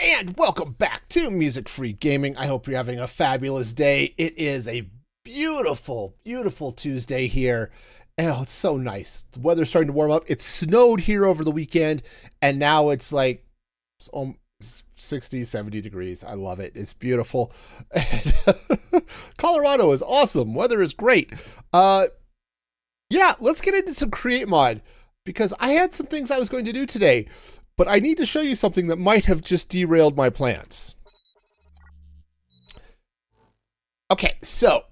And welcome back to Music Free Gaming. I hope you're having a fabulous day. It is a beautiful, beautiful Tuesday here. And oh, it's so nice. The weather's starting to warm up. It snowed here over the weekend, and now it's like 60, 70 degrees. I love it. It's beautiful. And Colorado is awesome. Weather is great. Yeah, let's get into some Create Mod, because I had some things I was going to do today, but I need to show you something that might have just derailed my plans. Okay, so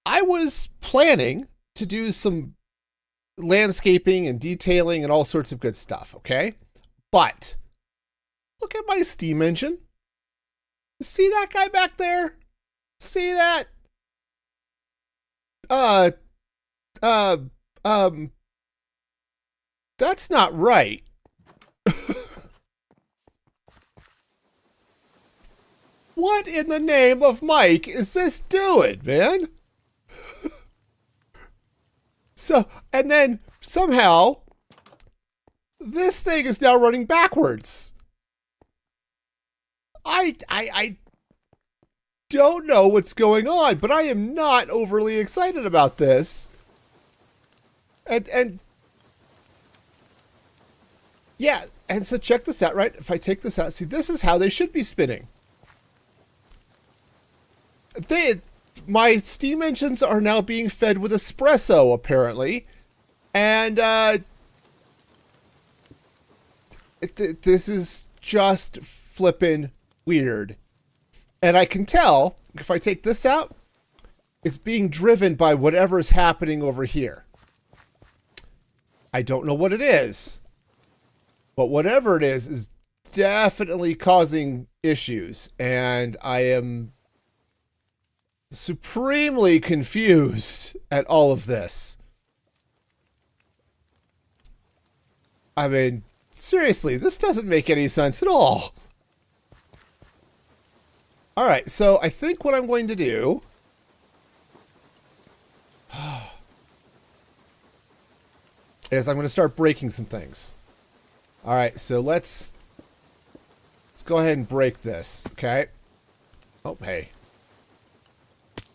I was planning to do some landscaping and detailing and all sorts of good stuff, okay? But look at my steam engine. See that guy back there? See that? That's not right. What in the name of Mike is this doing, man? So, and then somehow this thing is now running backwards. I don't know what's going on, but I am not overly excited about this. And yeah, and so check this out, right? If I take this out, see, this is how they should be spinning. My steam engines are now being fed with espresso, apparently, and this is just flippin' weird. And I can tell, if I take this out, it's being driven by whatever's happening over here. I don't know what it is, but whatever it is definitely causing issues, and I am supremely confused at all of this. I mean, seriously, this doesn't make any sense at all. All right, so I think what I'm going to do is I'm going to start breaking some things. All right, so let's go ahead and break this, okay? Oh, hey.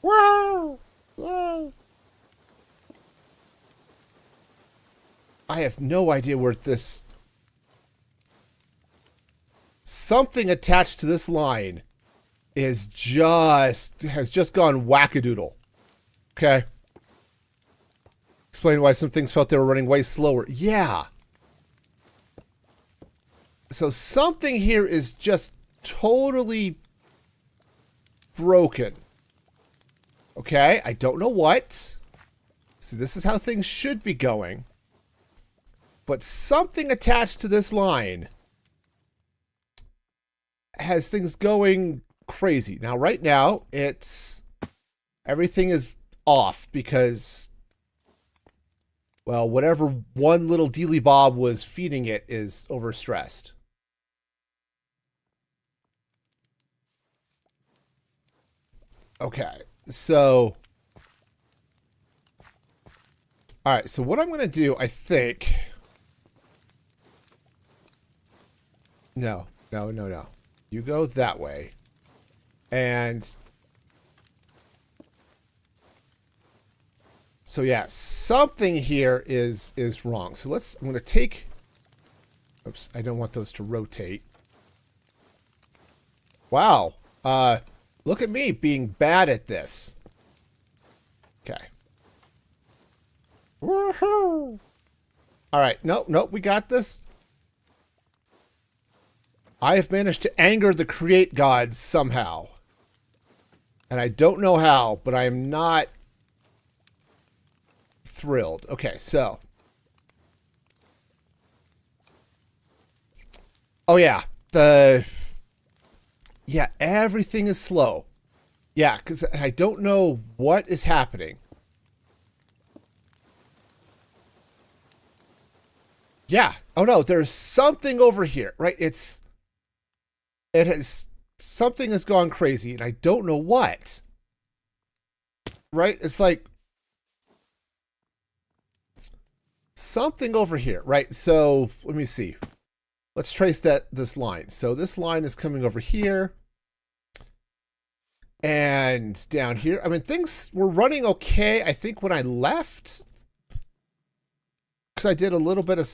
Wow! Yay! I have no idea where this... Something attached to this line has just gone wackadoodle. Okay? Explain why some things felt they were running way slower. Yeah. So something here is just totally broken. Okay, I don't know what. So this is how things should be going. But something attached to this line has things going crazy. Now, right now, everything is off because, well, whatever one little dealy bob was feeding it is overstressed. Okay. So, all right, so what I'm going to do, I think, no. You go that way. And so, yeah, something here is wrong. So I'm going to take, oops, I don't want those to rotate. Wow. Look at me being bad at this. Okay. Woohoo! All right. Nope. We got this. I have managed to anger the Create gods somehow. And I don't know how, but I am not thrilled. Okay, so. Oh, yeah. Yeah, everything is slow. Yeah, because I don't know what is happening. Yeah. Oh, no, there's something over here, right? Something has gone crazy, and I don't know what. Right? It's like something over here, right? So let me see. let's trace this line. So this line is coming over here and down here. I mean, things were running okay. I think when I left, because I did a little bit of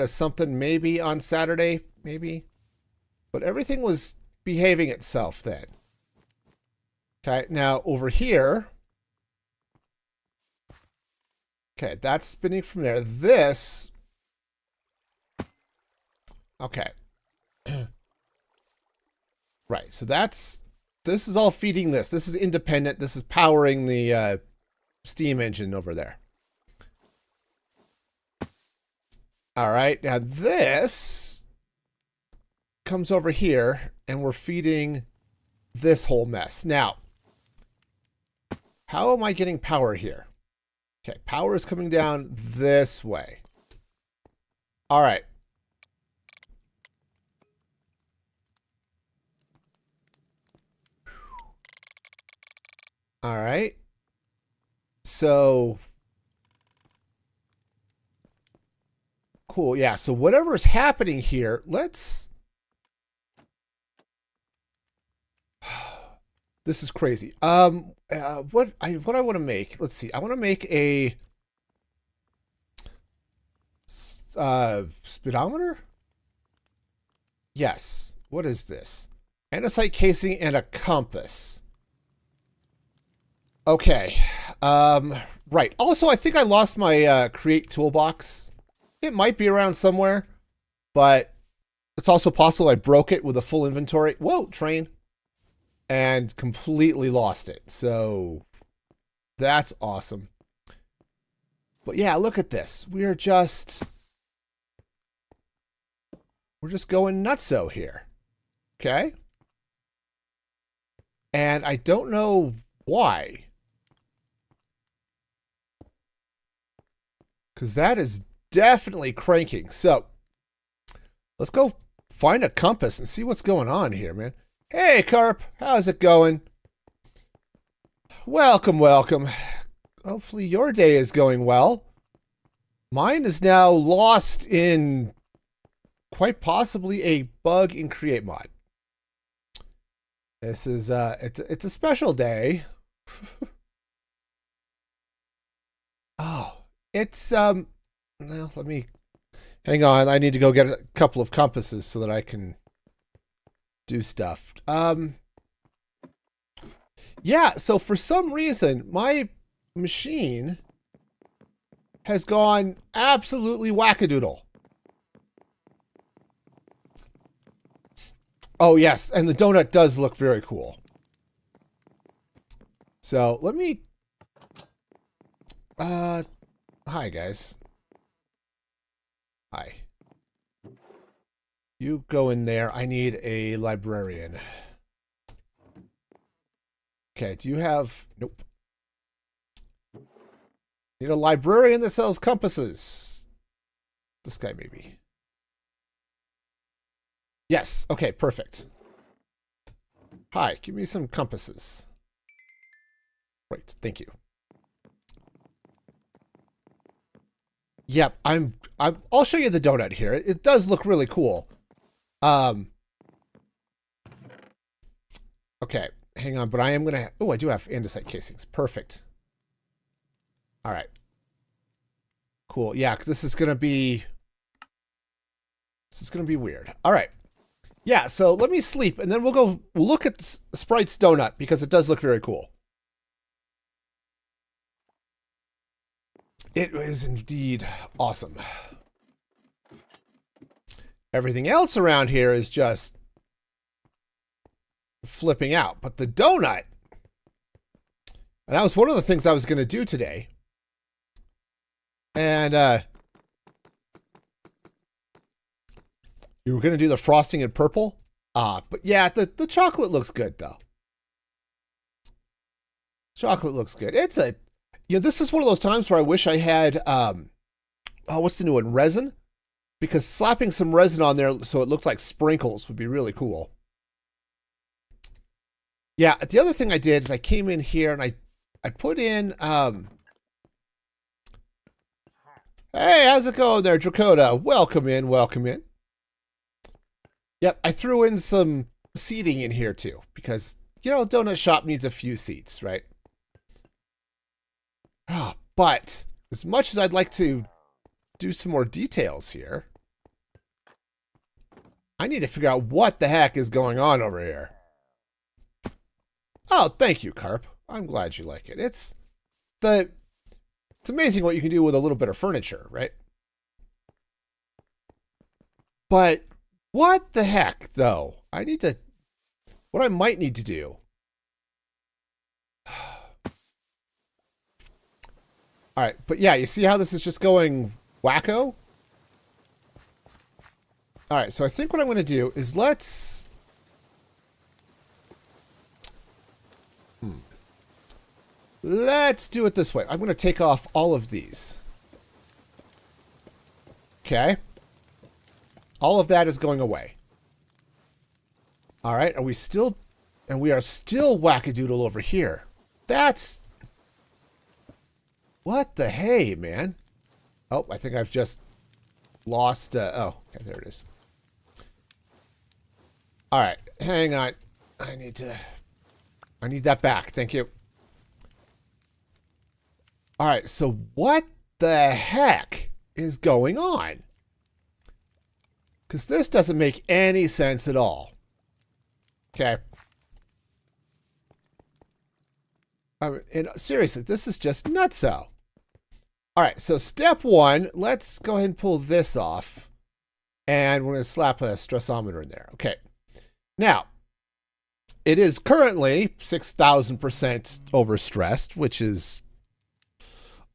something maybe on Saturday, maybe, but everything was behaving itself then. Okay, now over here. Okay, that's spinning from there. This. Okay. Right, so this is all feeding this. This is independent. This is powering the steam engine over there. All right, now this comes over here, and we're feeding this whole mess. Now, how am I getting power here? Okay, power is coming down this way. All right. All right. So, cool. Yeah, so whatever's happening here, let's... This is crazy. What I want to make, let's see. I want to make a speedometer? Yes. What is this? Andesite casing and a compass. Okay. Right. Also, I think I lost my create toolbox. It might be around somewhere, but it's also possible I broke it with a full inventory. Whoa, train. And completely lost it. So that's awesome. But yeah, look at this. We're just going nutso here. Okay? And I don't know why. Because that is definitely cranking. So let's go find a compass and see what's going on here, man. Hey, Carp. How's it going? Welcome, welcome. Hopefully your day is going well. Mine is now lost in quite possibly a bug in Create Mod. This is, it's a special day. Oh, it's, well, let me, hang on. I need to go get a couple of compasses so that I can do stuff. Yeah, so for some reason, my machine has gone absolutely wackadoodle. Oh, yes, and the donut does look very cool. So, let me... hi, guys. Hi. You go in there. I need a librarian. Okay, do you have... Nope. Need a librarian that sells compasses. This guy, maybe. Yes, okay, perfect. Hi, give me some compasses. Great, thank you. Yep, I'll show you the donut here. It does look really cool. Okay, hang on, but I am gonna... Oh, I do have andesite casings. Perfect. All right. Cool. Yeah, 'cause this is gonna be weird. All right. Yeah, so let me sleep, and then we'll look at Sprite's donut, because it does look very cool. It is indeed awesome. Everything else around here is just flipping out. But the donut, and that was one of the things I was going to do today. And you were going to do the frosting in purple? But yeah, the chocolate looks good, though. Chocolate looks good. It's a... You know, this is one of those times where I wish I had, oh, what's the new one? Resin? Because slapping some resin on there so it looked like sprinkles would be really cool. Yeah, the other thing I did is I came in here and I put in, Hey, how's it going there, Dakota? Welcome in, welcome in. Yep, I threw in some seating in here too, because, you know, donut shop needs a few seats, right? But as much as I'd like to do some more details here, I need to figure out what the heck is going on over here. Oh, thank you, Carp. I'm glad you like it. It's amazing what you can do with a little bit of furniture, right? But what the heck, though? What I might need to do. All right, but yeah, you see how this is just going wacko? All right, so I think what I'm going to do is let's do it this way. I'm going to take off all of these. Okay. All of that is going away. All right, and we are still wackadoodle over here. That's... What the hey, man? Oh, I think I've just lost... oh, okay, there it is. All right, hang on. I need that back. Thank you. All right, so what the heck is going on? Because this doesn't make any sense at all. Okay. I mean, and seriously, this is just nutso. All right, so step one, let's go ahead and pull this off. And we're going to slap a stressometer in there. Okay. Now, it is currently 6,000% overstressed, which is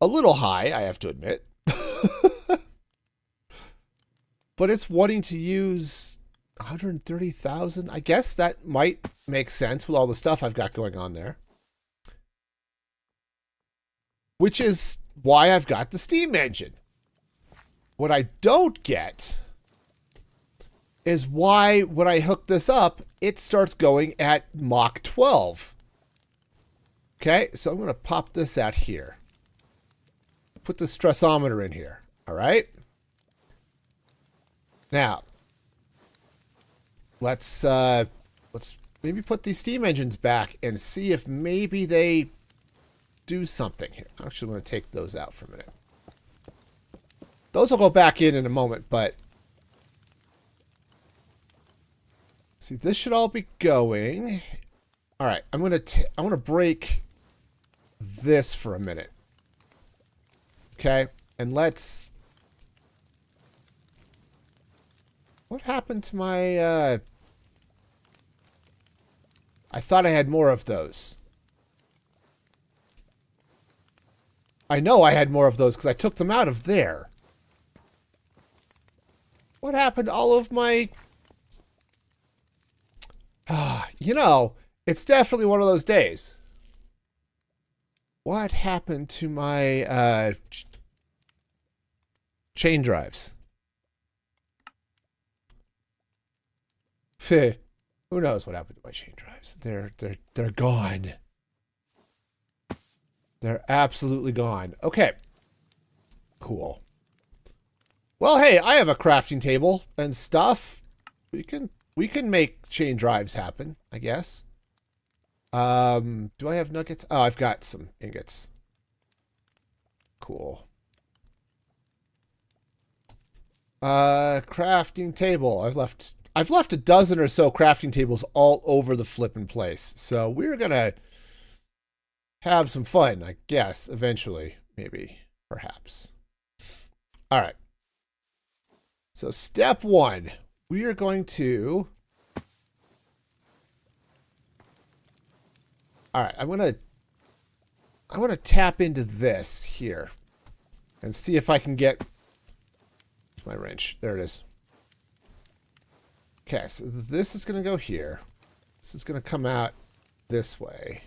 a little high, I have to admit. But it's wanting to use 130,000. I guess that might make sense with all the stuff I've got going on there. Which is why I've got the steam engine. What I don't get is why when I hook this up, it starts going at Mach 12. Okay, so I'm going to pop this out here. Put the stressometer in here. All right. Now, let's maybe put these steam engines back and see if maybe they do something here. I'm actually going to take those out for a minute. Those will go back in a moment, but see, this should all be going. All right, I'm going to break this for a minute. Okay, and let's... What happened to my, I thought I had more of those. I know I had more of those because I took them out of there. What happened to all of my... You know, it's definitely one of those days. What happened to my, chain drives? Who knows what happened to my chain drives? They're gone. They're absolutely gone. Okay. Cool. Well, hey, I have a crafting table and stuff. We can make chain drives happen, I guess. Do I have nuggets? Oh, I've got some ingots. Cool. Crafting table. I've left a dozen or so crafting tables all over the flippin' place. So we're gonna have some fun, I guess, eventually. Maybe. Perhaps. All right. So step one. We are going to... All right, I want to tap into this here and see if I can get... Where's my wrench? There it is. Okay, so this is going to go here. This is going to come out this way.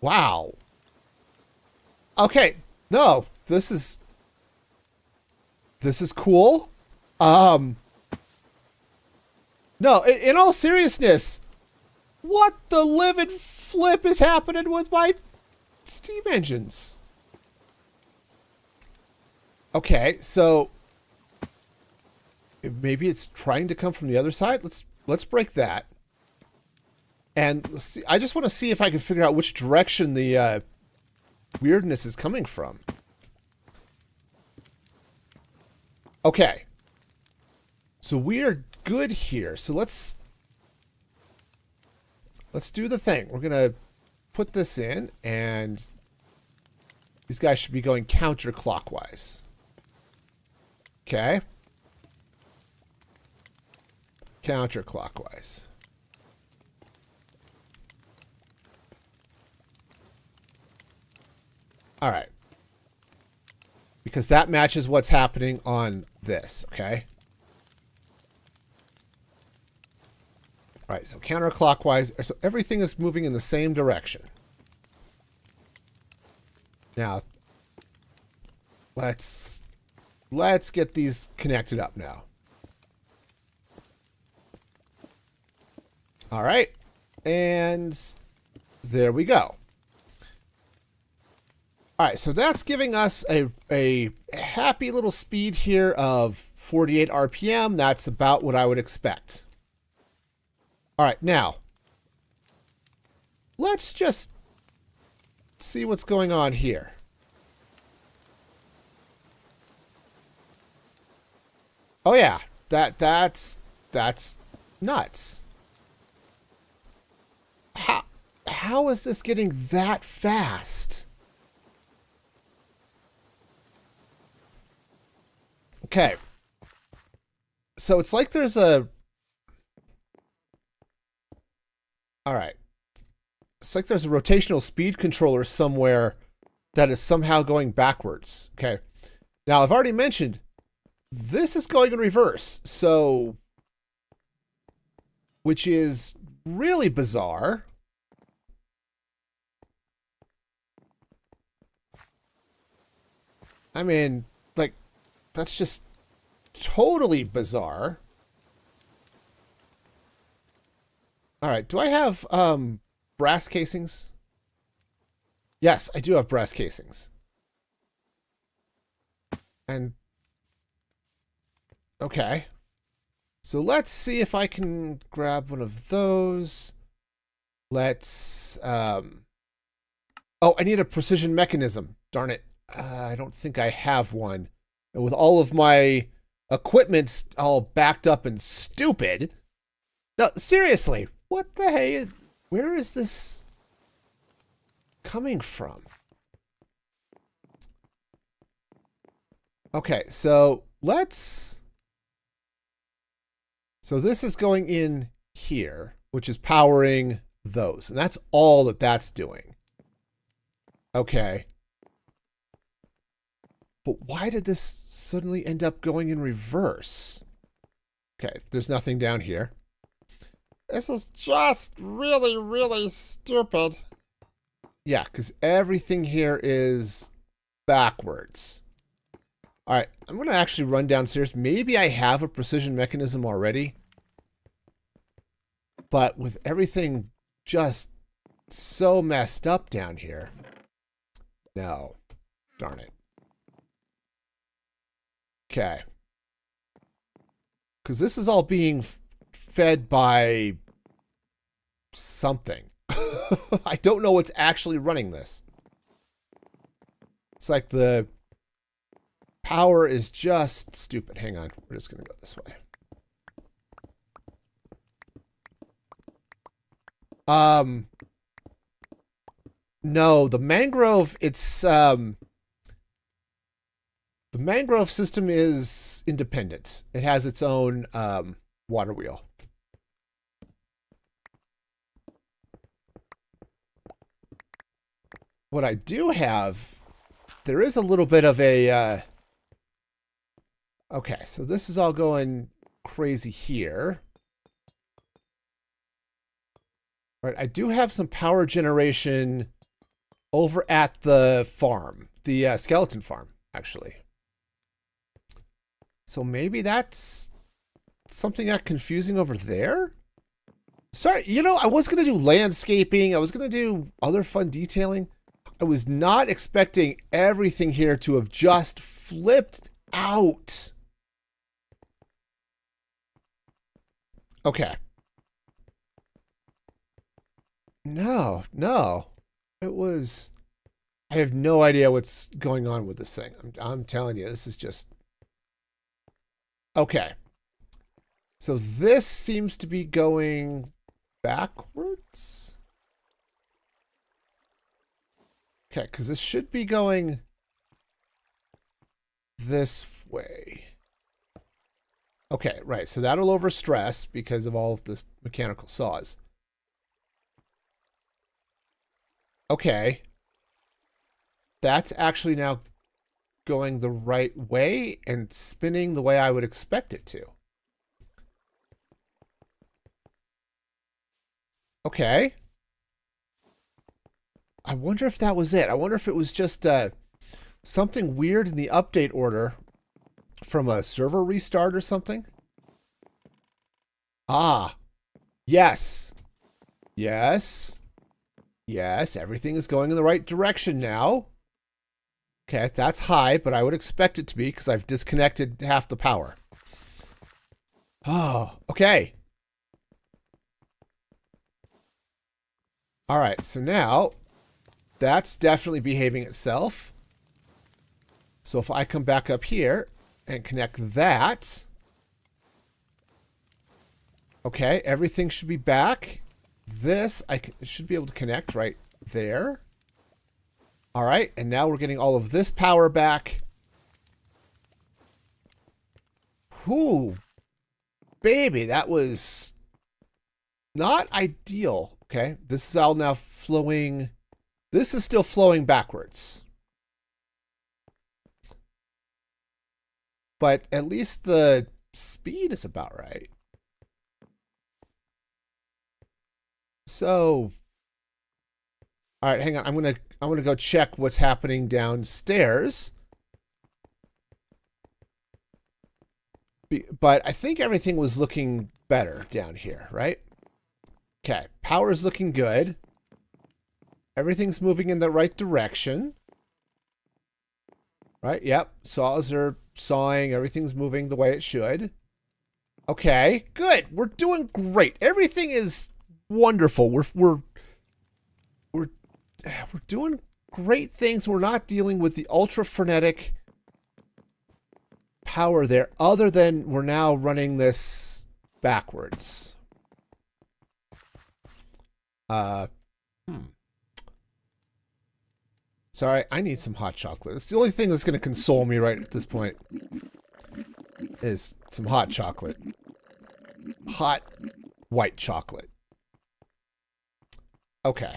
Wow. Okay, no, this is cool. No, in all seriousness, what the living flip is happening with my steam engines? Okay, so maybe it's trying to come from the other side. Let's break that. And let's see, I just want to see if I can figure out which direction the weirdness is coming from. Okay. So we are good here. So let's do the thing. We're going to put this in, and these guys should be going counterclockwise. Okay. Counterclockwise. All right. Because that matches what's happening on this, okay? All right, so counterclockwise. So everything is moving in the same direction. Now, let's get these connected up now. All right. And there we go. All right, so that's giving us a happy little speed here of 48 RPM. That's about what I would expect. All right, now, let's just see what's going on here. Oh yeah, that's nuts. How is this getting that fast? Okay. So it's like there's a... All right. It's like there's a rotational speed controller somewhere that is somehow going backwards. Okay. Now, I've already mentioned this is going in reverse. So, which is really bizarre. I mean, like, that's just totally bizarre. All right, do I have brass casings? Yes, I do have brass casings. And okay. So let's see if I can grab one of those. Let's oh, I need a precision mechanism. Darn it. I don't think I have one. And with all of my equipment all backed up and stupid. No, seriously, what the hey? Where is this coming from? Okay, so let's... So this is going in here, which is powering those. And that's all that that's doing. Okay. But why did this suddenly end up going in reverse? Okay, there's nothing down here. This is just really, really stupid. Yeah, because everything here is backwards. All right, I'm going to actually run downstairs. Maybe I have a precision mechanism already. But with everything just so messed up down here. No. Darn it. Okay. Because this is all being fed by something. I don't know what's actually running this. It's like the power is just stupid. Hang on. We're just going to go this way. No, the mangrove, it's, the mangrove system is independent. It has its own, water wheel. What I do have, there is a little bit of a, okay, so this is all going crazy here. All right, I do have some power generation over at the farm, the skeleton farm, actually. So maybe that's something got confusing over there? Sorry, you know, I was going to do landscaping. I was going to do other fun detailing. I was not expecting everything here to have just flipped out. Okay. No, no. It was... I have no idea what's going on with this thing. I'm telling you, this is just... Okay. So this seems to be going backwards? Okay, because this should be going this way. Okay, right. So that'll overstress because of all of this mechanical saws. Okay. That's actually now going the right way and spinning the way I would expect it to. Okay. I wonder if that was it. I wonder if it was just something weird in the update order from a server restart or something. Ah, yes. Yes. Yes, everything is going in the right direction now. Okay, that's high, but I would expect it to be because I've disconnected half the power. Oh, okay. All right, so now that's definitely behaving itself. So if I come back up here and connect that, okay, everything should be back. This, I should be able to connect right there. All right, and now we're getting all of this power back. Whew, baby, that was not ideal. Okay, this is all now flowing. This is still flowing backwards. But at least the speed is about right. So, all right, hang on. I'm gonna go check what's happening downstairs. But I think everything was looking better down here, right? Okay, power's looking good. Everything's moving in the right direction. Right, yep. Saws are sawing. Everything's moving the way it should. Okay, good. We're doing great. Everything is wonderful. We're doing great things. We're not dealing with the ultra frenetic power there, other than we're now running this backwards. Sorry, I need some hot chocolate. It's the only thing that's going to console me right at this point. Is some hot chocolate. Hot white chocolate. Okay.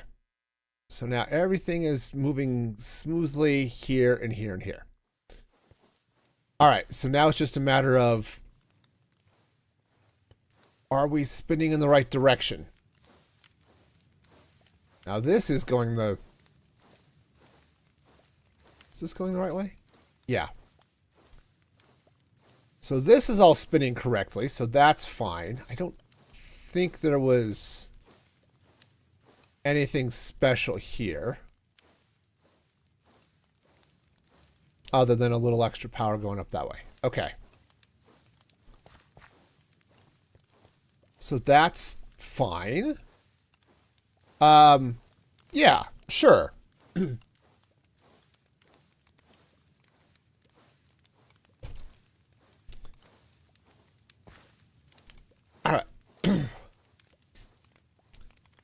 So now everything is moving smoothly here and here and here. All right, so now it's just a matter of, are we spinning in the right direction? Now this is going the... Is this going the right way? Yeah. So this is all spinning correctly, so that's fine. I don't think there was anything special here, other than a little extra power going up that way. Okay. So that's fine. Yeah, sure. All right.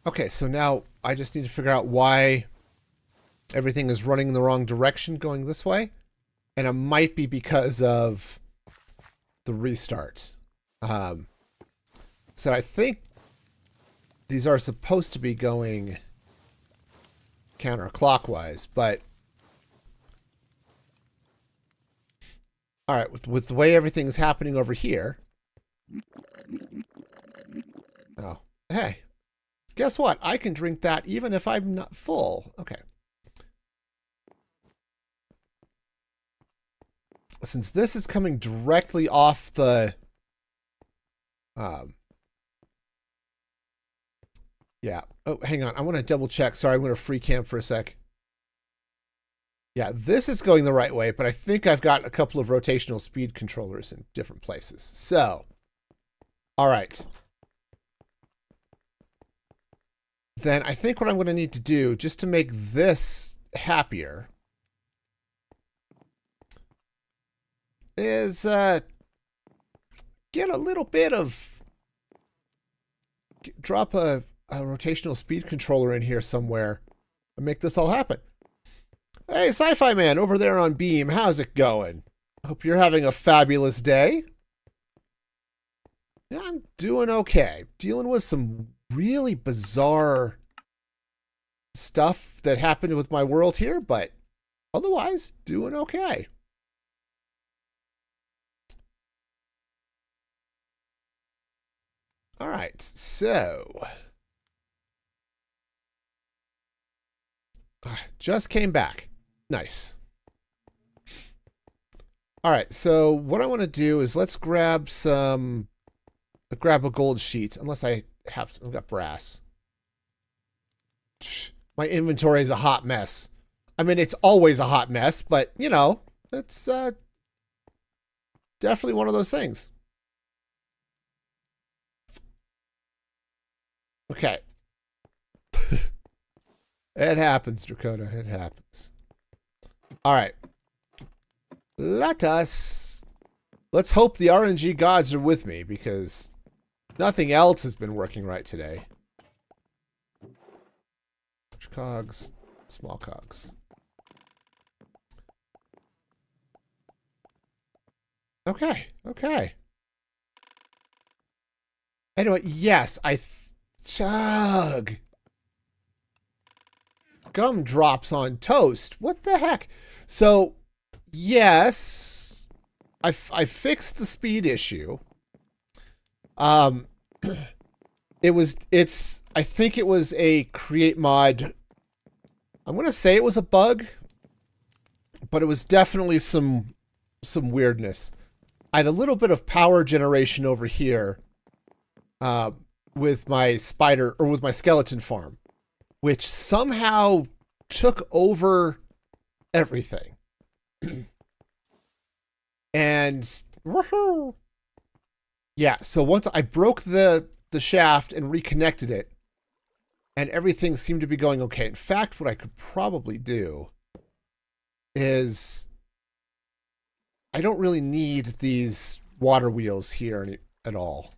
Okay, so now I just need to figure out why everything is running in the wrong direction going this way. And it might be because of the restart. So I think these are supposed to be going counterclockwise, but all right, with the way everything's happening over here. Oh, hey, guess what? I can drink that even if I'm not full. Okay. Since this is coming directly off the Yeah. Oh, hang on. I want to double check. Sorry, I'm going to free cam for a sec. Yeah, this is going the right way, but I think I've got a couple of rotational speed controllers in different places. So, all right. Then I think what I'm going to need to do, just to make this happier, is get a little bit of... drop a rotational speed controller in here somewhere and make this all happen. Hey, Sci-Fi Man, over there on Beam, how's it going? Hope you're having a fabulous day. Yeah, I'm doing okay. Dealing with some really bizarre stuff that happened with my world here, but otherwise, doing okay. All right, so... just came back. Nice. All right, so what I want to do is let's grab some... grab a gold sheet, unless I have some... I've got brass. My inventory is a hot mess. I mean, it's always a hot mess, but, you know, it's definitely one of those things. Okay. It happens, Dakota. It happens. All right. Let's hope the RNG gods are with me, because nothing else has been working right today. Large cogs, small cogs. Okay, okay. Anyway, yes, chug. Gumdrops on toast. What the heck? So, yes, I fixed the speed issue. I think it was a create mod. I'm going to say it was a bug, but it was definitely some weirdness. I had a little bit of power generation over here with my spider, or with my skeleton farm, which somehow took over everything. And woohoo! Yeah, so once I broke the shaft and reconnected it, and everything seemed to be going okay. In fact, what I could probably do is I don't really need these water wheels here at all.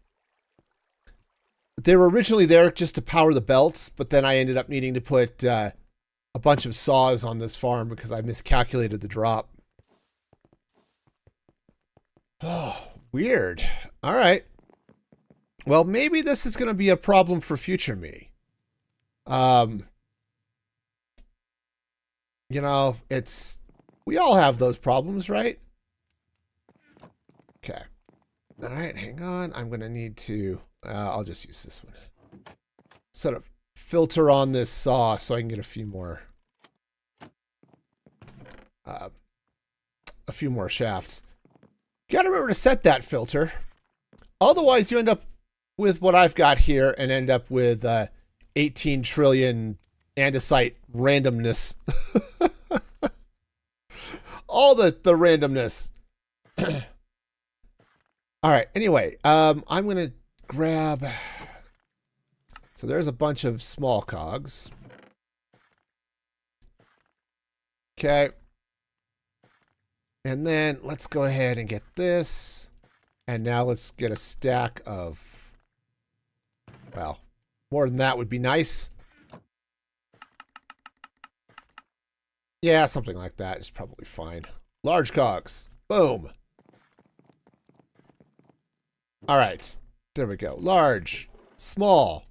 They were originally there just to power the belts, but then I ended up needing to put a bunch of saws on this farm because I miscalculated the drop. Oh, weird. All right. Well, maybe this is going to be a problem for future me. You know, we all have those problems, right? Okay. All right, hang on. I'm going to need to, I'll just use this one. Sort of filter on this saw so I can get a few more shafts. You gotta remember to set that filter. Otherwise, you end up with what I've got here and end up with 18 trillion andesite randomness. All the randomness. All right, anyway, I'm going to grab... So there's a bunch of small cogs. Okay. And then let's go ahead and get this. And now let's get a stack of... Well, more than that would be nice. Yeah, something like that is probably fine. Large cogs. Boom. All right. There we go. Large. Small.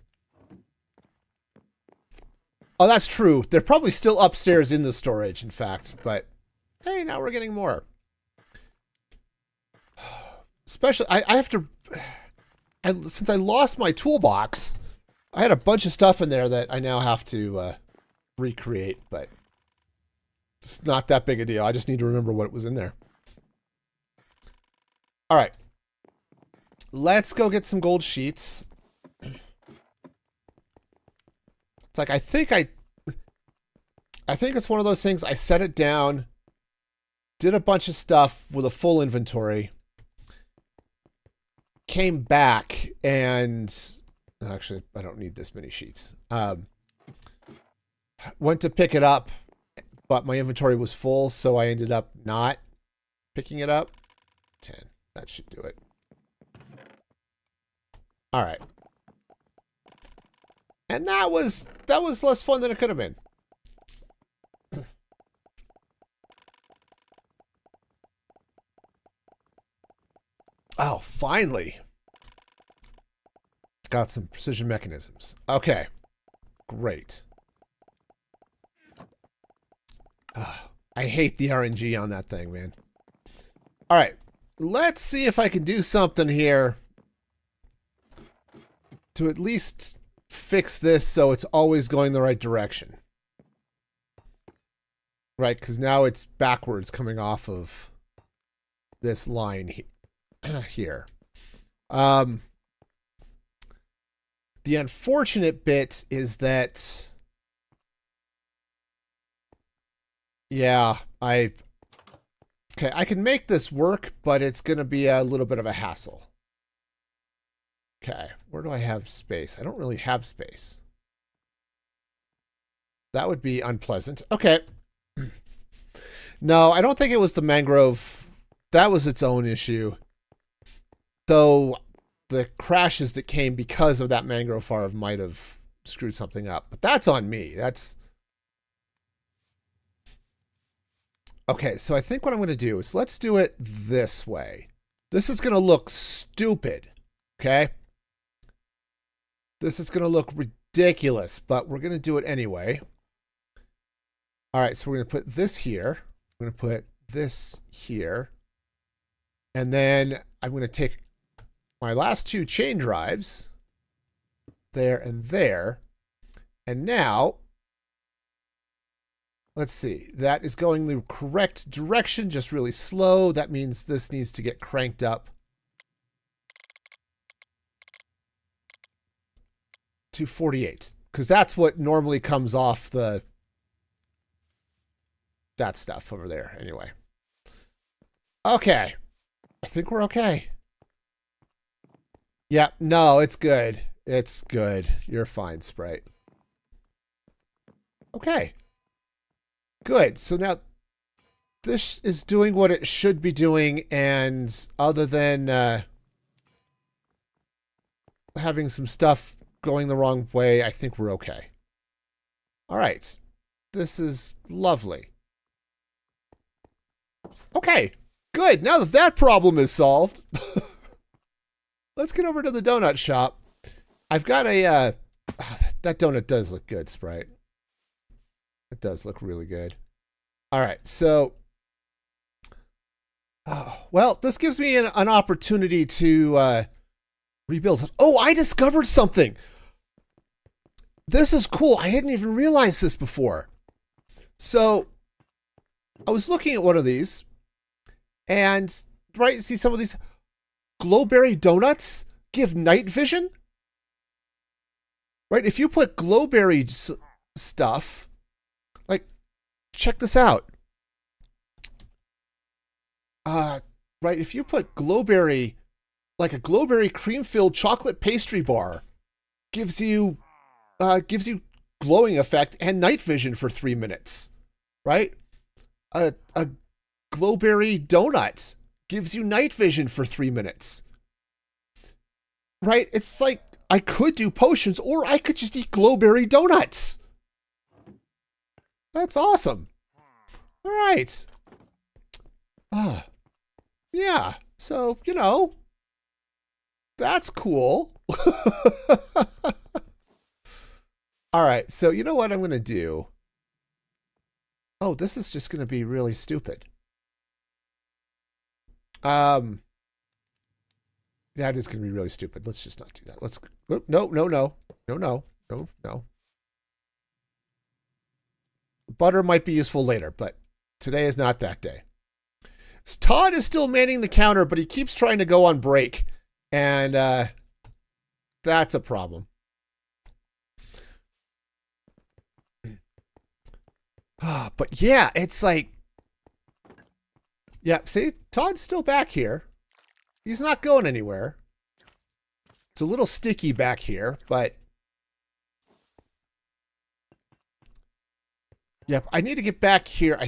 Oh, that's true. They're probably still upstairs in the storage, in fact. But, hey, now we're getting more. Especially, I have to... since I lost my toolbox, I had a bunch of stuff in there that I now have to recreate, but it's not that big a deal. I just need to remember what was in there. All right. Let's go get some gold sheets. It's like, I think it's one of those things. I set it down, did a bunch of stuff with a full inventory, came back, and actually, I don't need this many sheets. Went to pick it up, but my inventory was full, so I ended up not picking it up. 10. That should do it. All right. And that was less fun than it could have been. Oh, finally. It's got some precision mechanisms. Okay. Great. I hate the RNG on that thing, man. All right. Let's see if I can do something here to at least fix this so it's always going the right direction. Right, because now it's backwards coming off of this line here. The unfortunate bit is that, yeah, I can make this work, but it's going to be a little bit of a hassle. Okay, where do I have space? I don't really have space. That would be unpleasant. Okay. No, I don't think it was the mangrove. That was its own issue. Though the crashes that came because of that mangrove farm might have screwed something up. But that's on me. That's... Okay, so I think what I'm going to do is let's do it this way. This is going to look stupid. Okay? This is going to look ridiculous, but we're going to do it anyway. All right, so we're going to put this here. I'm going to put this here. And then I'm going to take my last two chain drives, there and there. And now, let's see. That is going the correct direction, just really slow. That means this needs to get cranked up to 48, because that's what normally comes off that stuff over there anyway. Okay. I think we're okay. Yeah, no, it's good. It's good. You're fine, Sprite. Okay. Good. So now this is doing what it should be doing, and other than having some stuff going the wrong way, I think we're okay. All right. This is lovely. Okay. Good. Now that that problem is solved, let's get over to the donut shop. I've got a... that donut does look good, Sprite. It does look really good. All right, so... well, this gives me an opportunity to rebuild. Oh, I discovered something! This is cool. I hadn't even realized this before. So, I was looking at one of these, and, right, see some of these glowberry donuts give night vision? Right, if you put glowberry stuff, like, check this out. Right, if you put glowberry, like a glowberry cream-filled chocolate pastry bar, gives you glowing effect and night vision for 3 minutes, right? A glowberry donut gives you night vision for 3 minutes, right? It's like I could do potions, or I could just eat glowberry donuts. That's awesome. All right. Yeah. So, you know, that's cool. All right. So, you know what I'm going to do? Oh, this is just going to be really stupid. That is going to be really stupid. Let's just not do that. Let's... No. Butter might be useful later, but today is not that day. Todd is still manning the counter, but he keeps trying to go on break, and that's a problem. But yeah, it's like, yeah, see, Todd's still back here. He's not going anywhere. It's a little sticky back here, but yep, I need to get back here.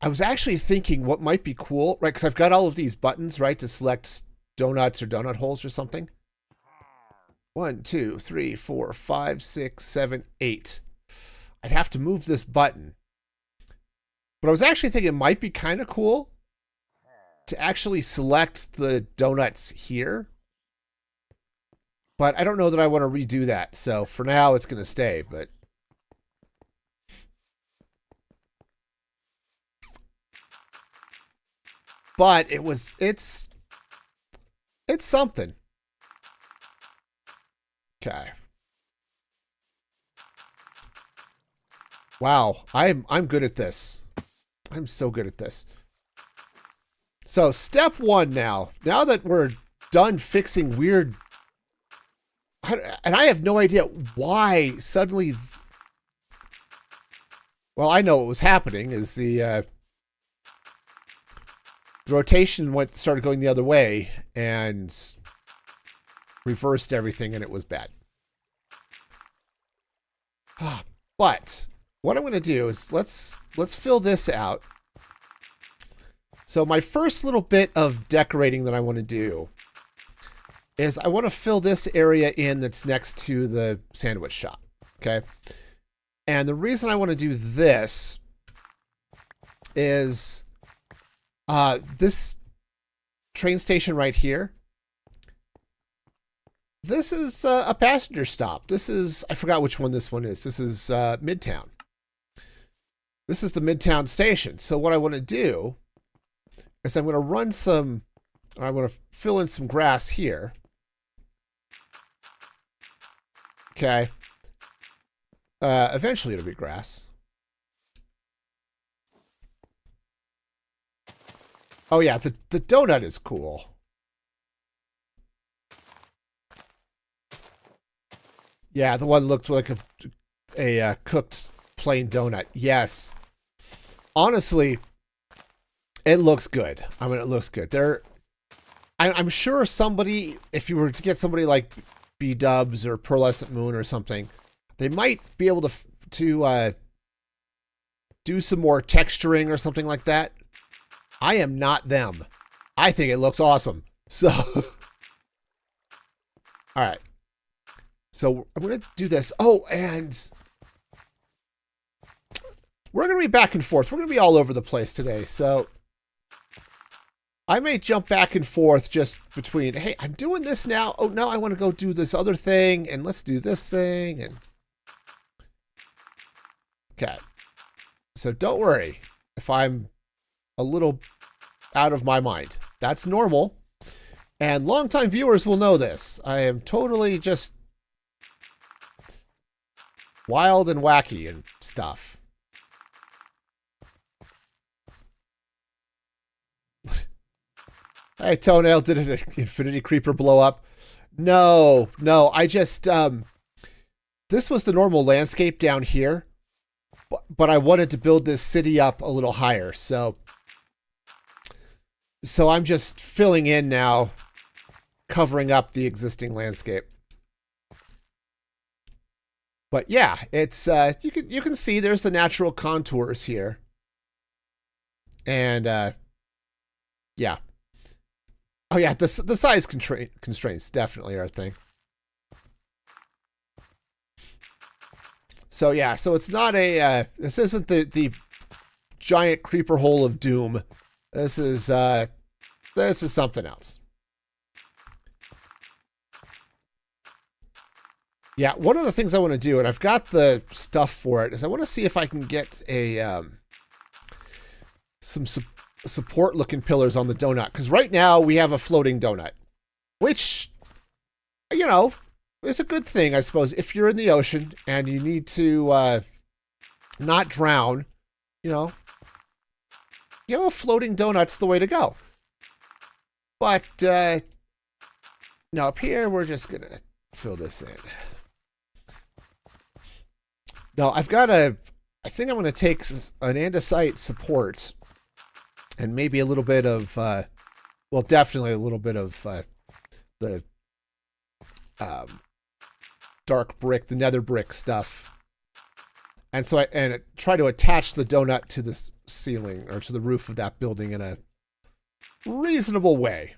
I was actually thinking what might be cool, right? Because I've got all of these buttons, right, to select donuts or donut holes or something. 1, 2, 3, 4, 5, 6, 7, 8. I'd have to move this button. But I was actually thinking it might be kind of cool to actually select the donuts here. But I don't know that I want to redo that. So for now, it's going to stay. But it's something. Okay. Wow, I'm good at this. I'm so good at this. So step one now that we're done fixing weird, and I have no idea why suddenly, well, I know what was happening is the rotation started going the other way and reversed everything, and it was bad. But what I'm going to do is let's fill this out. So my first little bit of decorating that I want to do is I want to fill this area in that's next to the sandwich shop. Okay. And the reason I want to do this is this train station right here. This is a passenger stop. This is, I forgot which one this one is. This is Midtown. This is the Midtown station. So what I want to do is I'm going to run I want to fill in some grass here. Okay. Eventually it'll be grass. Oh yeah, the donut is cool. Yeah, the one looked like a cooked plain donut. Yes. Honestly, it looks good. I mean, it looks good. I'm sure somebody, if you were to get somebody like B-Dubs or Pearlescent Moon or something, they might be able to do some more texturing or something like that. I am not them. I think it looks awesome. So, all right. So I'm going to do this. Oh, and we're going to be back and forth. We're going to be all over the place today. So I may jump back and forth just between, hey, I'm doing this now. Oh, no, I want to go do this other thing. And let's do this thing. And okay. So don't worry if I'm a little out of my mind. That's normal. And longtime viewers will know this. I am totally just wild and wacky and stuff. Hey, Toenail, did an Infinity Creeper blow up? No, I just, this was the normal landscape down here, but I wanted to build this city up a little higher, so I'm just filling in now, covering up the existing landscape. But yeah, it's you can see there's the natural contours here. And yeah. Oh yeah, the size constraints definitely are a thing. So yeah, so it's not a this isn't the giant creeper hole of doom. This is something else. Yeah, one of the things I want to do, and I've got the stuff for it, is I want to see if I can get a some support-looking pillars on the donut. Because right now we have a floating donut, which, you know, is a good thing, I suppose. If you're in the ocean and you need to not drown, you know, a floating donut's the way to go. But now up here, we're just gonna fill this in. No, I've got to I think I'm going to take an andesite support and maybe a little bit of, well, definitely a little bit of the dark brick, the nether brick stuff. And so I try to attach the donut to the ceiling or to the roof of that building in a reasonable way.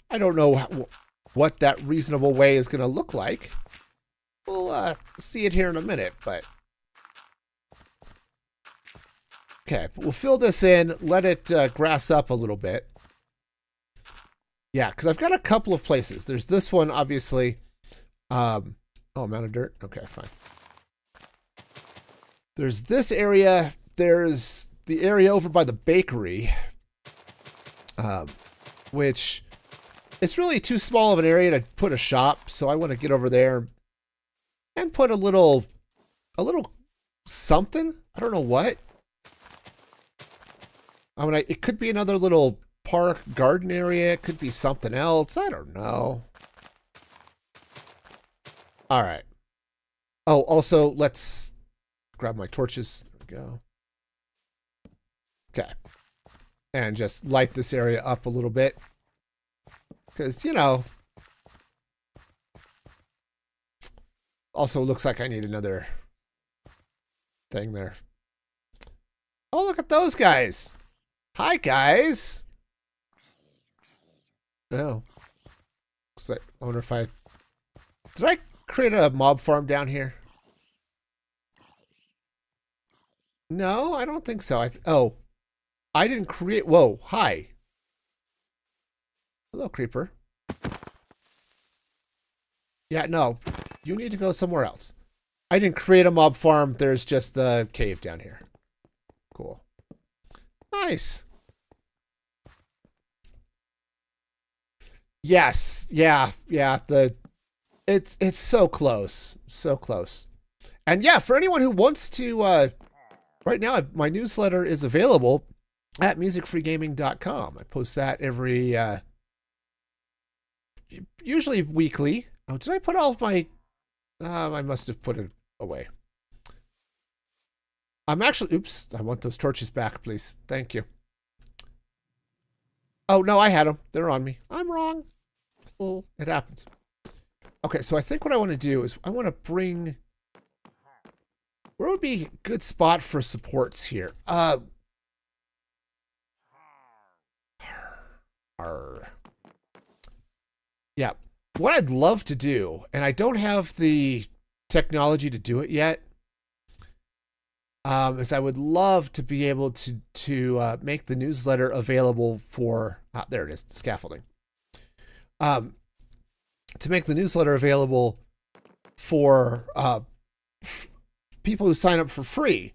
I don't know what that reasonable way is going to look like. We'll see it here in a minute, but... Okay, we'll fill this in, let it grass up a little bit. Yeah, because I've got a couple of places. There's this one, obviously. Oh, amount of dirt? Okay, fine. There's this area. There's the area over by the bakery, which it's really too small of an area to put a shop, so I want to get over there and put a little something. I don't know what. I mean, it could be another little park garden area. It could be something else. I don't know. All right. Oh, also, let's grab my torches. There we go. Okay. And just light this area up a little bit. Because, you know. Also, looks like I need another thing there. Oh, look at those guys. Hi, guys. Oh. I wonder if did I create a mob farm down here? No, I don't think so. I didn't create. Whoa, hi. Hello, creeper. Yeah, no. You need to go somewhere else. I didn't create a mob farm. There's just the cave down here. Cool. Nice. Yes, yeah. It's so close, so close. And yeah, for anyone who wants to, right now my newsletter is available at musicfreegaming.com. I post that every, usually weekly. Oh, did I put all of my? I must have put it away. I'm actually, oops, I want those torches back, please. Thank you. Oh, no, I had them. They're on me. I'm wrong. Oh, it happens. Okay, so I think what I want to do is I want to bring... Where would be a good spot for supports here? Yeah. What I'd love to do, and I don't have the technology to do it yet, is I would love to be able to make the newsletter available for... there it is, the scaffolding. To make the newsletter available for people who sign up for free,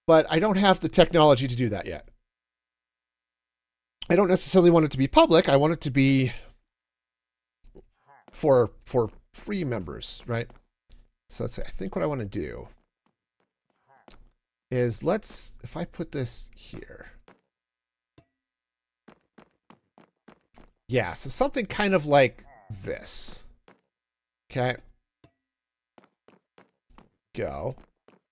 but I don't have the technology to do that yet. I don't necessarily want it to be public. I want it to be for free members, right? So let's say, I think what I want to do is if I put this here. Yeah, so something kind of like this. Okay. Go.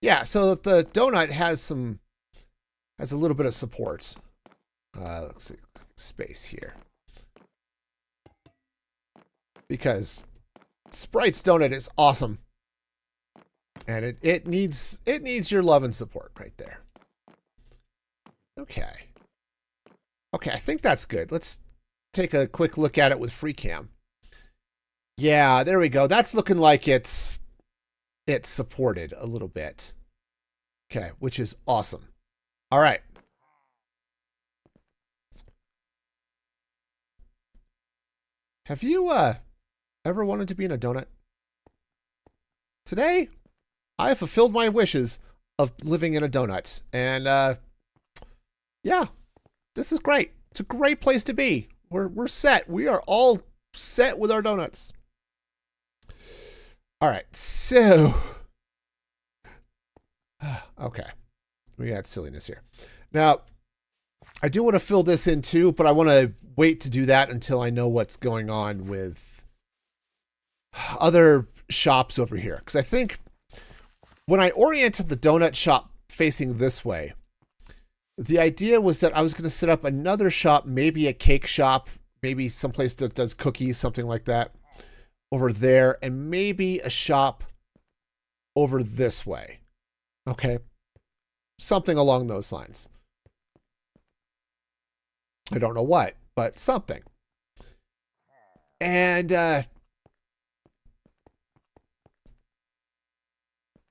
Yeah, so that the donut has a little bit of support. Let's see, space here. Because Sprite's donut is awesome. And it needs your love and support right there. Okay. Okay, I think that's good. Let's take a quick look at it with FreeCam. Yeah, there we go. That's looking like it's supported a little bit. Okay, which is awesome. All right. Have you ever wanted to be in a donut? Today, I have fulfilled my wishes of living in a donut. And yeah, this is great. It's a great place to be. We're set. We are all set with our donuts. All right, so okay, we got silliness here. Now, I do want to fill this in too, but I want to wait to do that until I know what's going on with other shops over here, because I think when I oriented the donut shop facing this way, the idea was that I was going to set up another shop, maybe a cake shop, maybe someplace that does cookies, something like that, over there, and maybe a shop over this way. Okay. Something along those lines. I don't know what, but something. And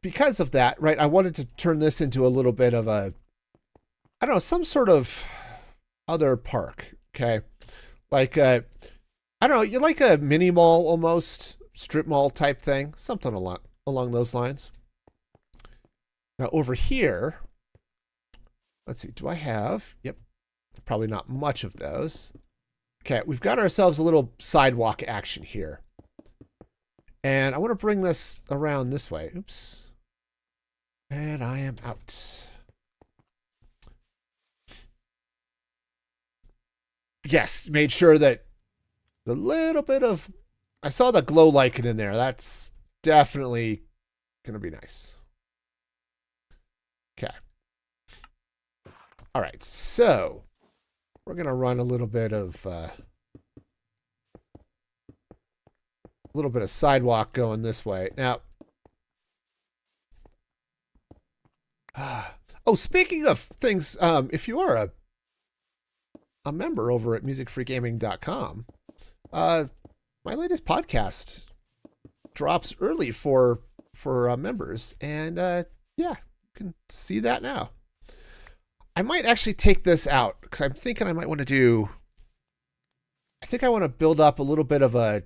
because of that, right, I wanted to turn this into a little bit of a, I don't know, some sort of other park, okay? Like, I don't know, you like a mini mall almost, strip mall type thing, something along those lines. Now over here, let's see, do I have, yep, probably not much of those. Okay, we've got ourselves a little sidewalk action here. And I want to bring this around this way. Oops. And I am out. Yes, made sure that the little bit of, I saw the glow lichen in there. That's definitely going to be nice. Okay. All right, so we're going to run a little bit of sidewalk going this way. Now, oh, speaking of things, if you are a member over at musicfreegaming.com, my latest podcast drops early for members, and yeah, you can see that now. I might actually take this out because I'm thinking I might want to do, I think I want to build up a little bit of a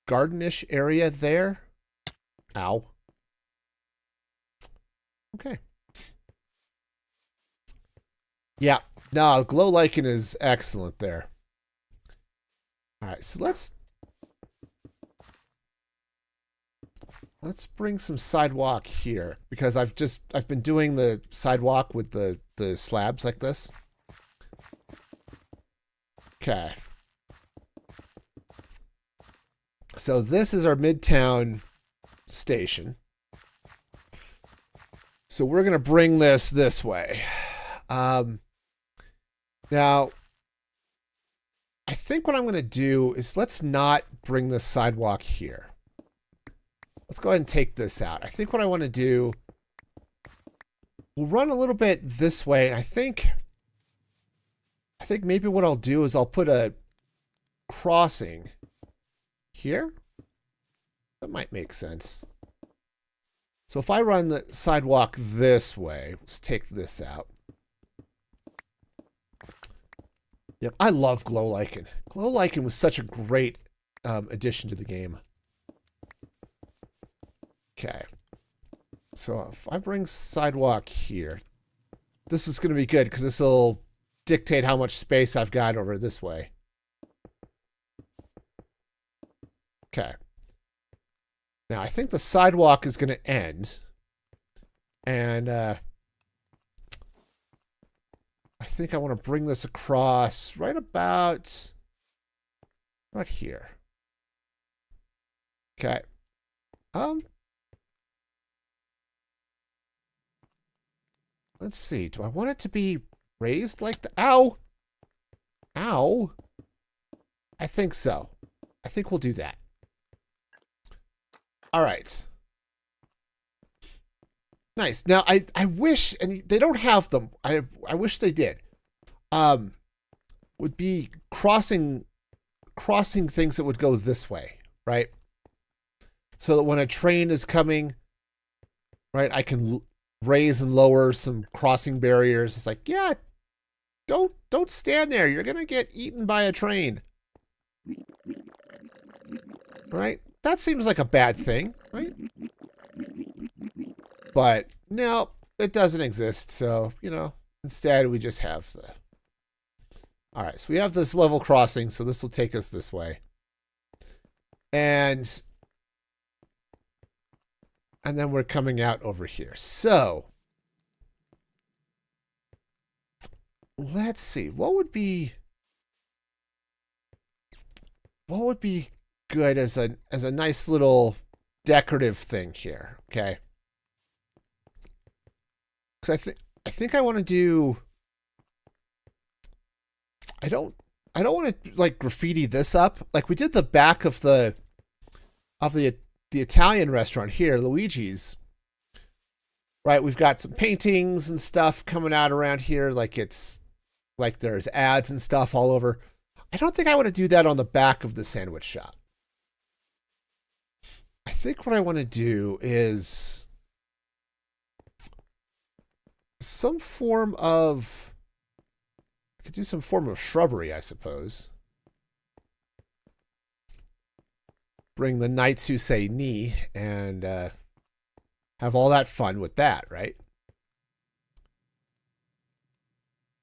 gardenish area there. Ow. Okay. Yeah, no, glow lichen is excellent there. All right, so let's bring some sidewalk here because I've been doing the sidewalk with the slabs like this. Okay. So this is our Midtown station. So we're going to bring this way. Now, I think what I'm going to do is let's not bring the sidewalk here. Let's go ahead and take this out. I think what I want to do, we'll run a little bit this way. And I think maybe what I'll do is I'll put a crossing here. That might make sense. So if I run the sidewalk this way, let's take this out. Yep, I love glow lichen. Glow lichen was such a great addition to the game. Okay. So if I bring sidewalk here, this is going to be good because this will dictate how much space I've got over this way. Okay. Now I think the sidewalk is going to end. And I think I want to bring this across right about right here. Okay. Let's see. Do I want it to be raised like the... Ow! Ow! I think so. I think we'll do that. All right. Nice. Now, I wish, and they don't have them. I wish they did. Would be crossing things that would go this way, right? So that when a train is coming, right, I can raise and lower some crossing barriers. It's like, yeah, don't stand there. You're gonna get eaten by a train, right? That seems like a bad thing, right? But no, it doesn't exist. So, you know, instead we just have the... All right, so we have this level crossing, so this will take us this way. And then we're coming out over here. So let's see, what would be good as a nice little decorative thing here, okay? Because I think I want to do. I don't want to like graffiti this up like we did the back of the Italian restaurant here, Luigi's. Right, we've got some paintings and stuff coming out around here, like it's like there's ads and stuff all over. I don't think I want to do that on the back of the sandwich shop. I think what I want to do is some form of, I could do some form of shrubbery, I suppose. Bring the knights who say knee and have all that fun with that, right?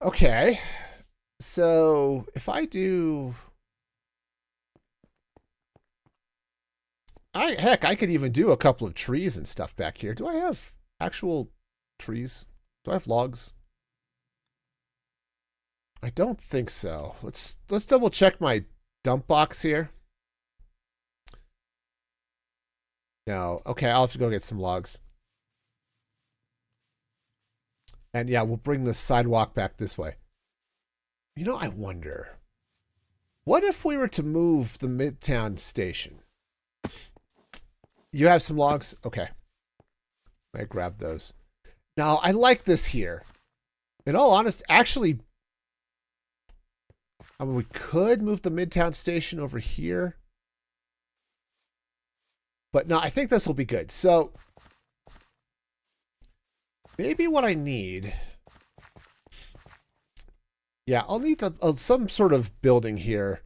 Okay. So if I do... Heck, I could even do a couple of trees and stuff back here. Do I have actual trees? Do I have logs? I don't think so. Let's double check my dump box here. No. Okay, I'll have to go get some logs. And yeah, we'll bring the sidewalk back this way. You know, I wonder, what if we were to move the Midtown station? You have some logs? Okay. I grabbed those. Now, I like this here. In all honesty, actually, I mean, we could move the Midtown station over here. But no, I think this will be good. So, maybe what I need... Yeah, I'll need some sort of building here.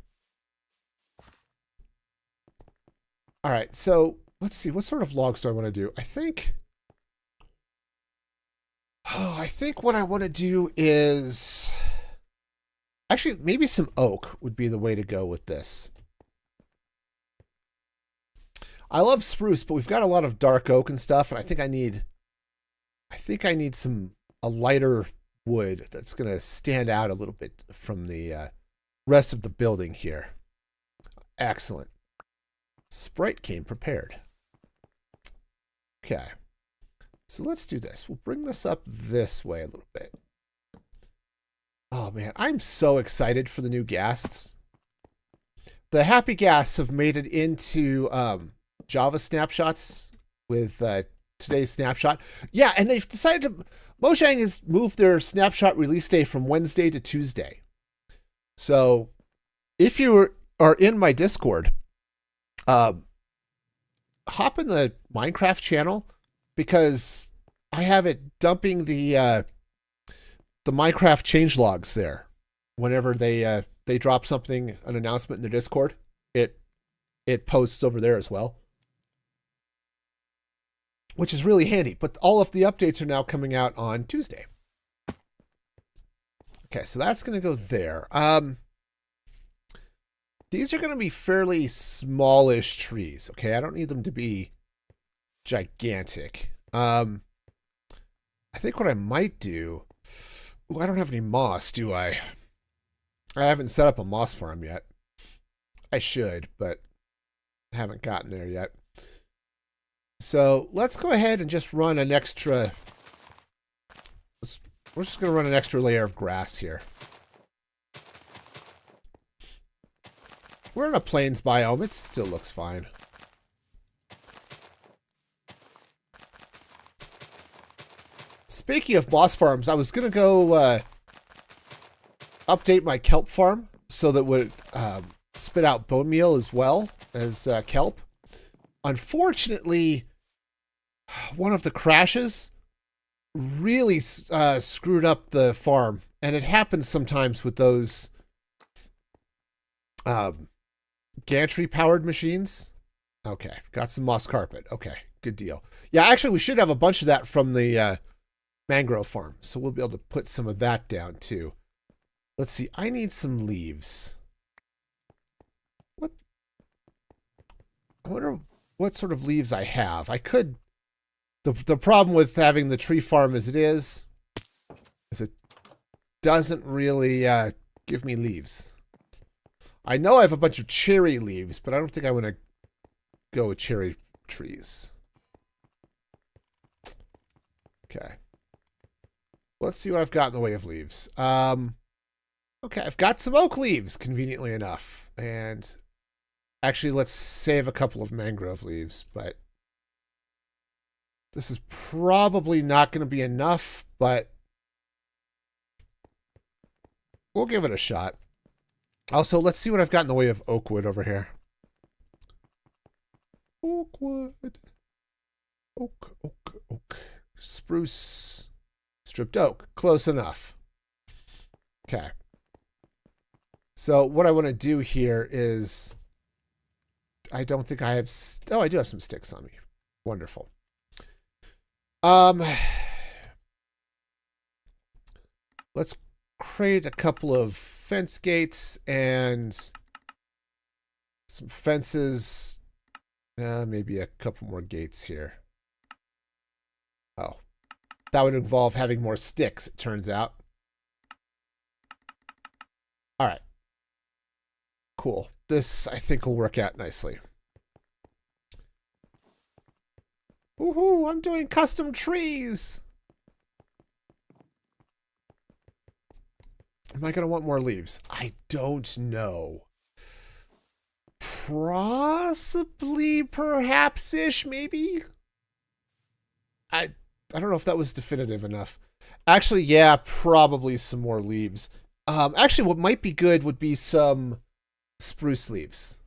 All right, so let's see. What sort of logs do I want to do? I think what I want to do is... Actually, maybe some oak would be the way to go with this. I love spruce, but we've got a lot of dark oak and stuff, and I think I need a lighter wood that's going to stand out a little bit from the rest of the building here. Excellent. Sprite came prepared. Okay. So let's do this. We'll bring this up this way a little bit. Oh man, I'm so excited for the new ghasts. The happy ghasts have made it into Java snapshots with today's snapshot. Yeah, and they've decided to... Mojang has moved their snapshot release day from Wednesday to Tuesday. So if you are in my Discord, hop in the Minecraft channel because I have it dumping the Minecraft changelogs there. Whenever they drop something, an announcement in the Discord, it posts over there as well, which is really handy. But all of the updates are now coming out on Tuesday. Okay, so that's going to go there. These are going to be fairly smallish trees. Okay, I don't need them to be gigantic. I think what I might do... Ooh, I don't have any moss, do I? I haven't set up a moss farm yet. I should, but I haven't gotten there yet. So let's go ahead and just run an extra... We're just going to run an extra layer of grass here. We're in a plains biome. It still looks fine. Speaking of moss farms, I was going to go update my kelp farm so that it would spit out bone meal as well as kelp. Unfortunately, one of the crashes really screwed up the farm, and it happens sometimes with those gantry-powered machines. Okay, got some moss carpet. Okay, good deal. Yeah, actually, we should have a bunch of that from the mangrove farm, so we'll be able to put some of that down too. Let's see, I need some leaves. What? I wonder what sort of leaves I have. I could... The problem with having the tree farm as it is it doesn't really give me leaves. I know I have a bunch of cherry leaves, but I don't think I want to go with cherry trees. Okay. let's see what I've got in the way of leaves. Okay, I've got some oak leaves, conveniently enough. And actually, let's save a couple of mangrove leaves, but this is probably not going to be enough, but we'll give it a shot. Also, let's see what I've got in the way of oak wood over here. Oak wood. Oak, oak, oak. Spruce. Stripped oak. Close enough. Okay. So what I want to do here is, I don't think I have, oh, I do have some sticks on me. Wonderful. Let's create a couple of fence gates and some fences. Maybe a couple more gates here. Oh, that would involve having more sticks, it turns out. All right. Cool. This, I think, will work out nicely. Woohoo! I'm doing custom trees! Am I going to want more leaves? I don't know. Possibly, perhaps-ish, maybe? I don't know if that was definitive enough. Actually, yeah, probably some more leaves. Actually, what might be good would be some spruce leaves.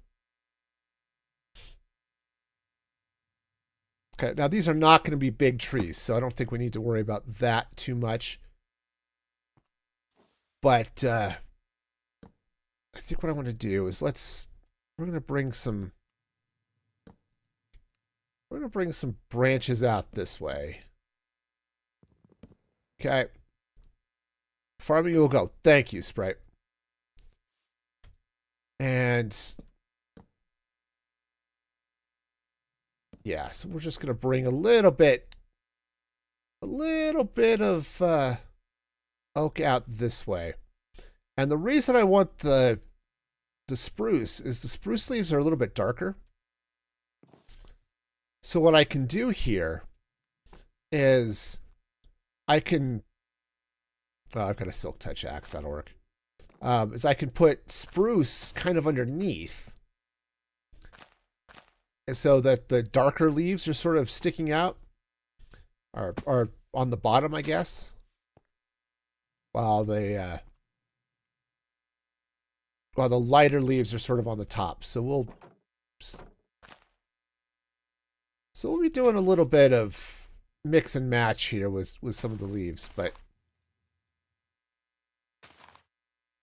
Okay, now these are not going to be big trees, so I don't think we need to worry about that too much. But I think what I want to do is we're going to bring some branches out this way. Okay. Farming will go. Thank you, Sprite. And yeah, so we're just going to bring a little bit of oak out this way. And the reason I want the spruce is the spruce leaves are a little bit darker. So what I can do here is I can, I've got a silk touch axe, that'll work. Is I can put spruce kind of underneath, and so that the darker leaves are sort of sticking out, or on the bottom, I guess, while the lighter leaves are sort of on the top. So we'll be doing a little bit of mix and match here with some of the leaves, but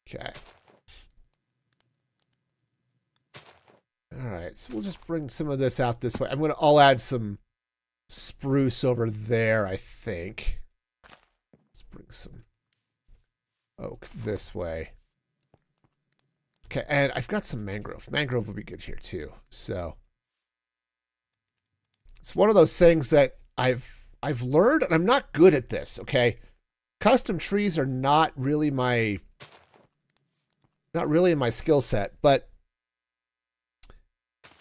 okay. All right, so we'll just bring some of this out this way. I'll add some spruce over there, I think. Let's bring some oak this way. Okay, and I've got some mangrove. Mangrove will be good here too. So it's one of those things that I've learned, and I'm not good at this, okay? Custom trees are not really in my skill set, but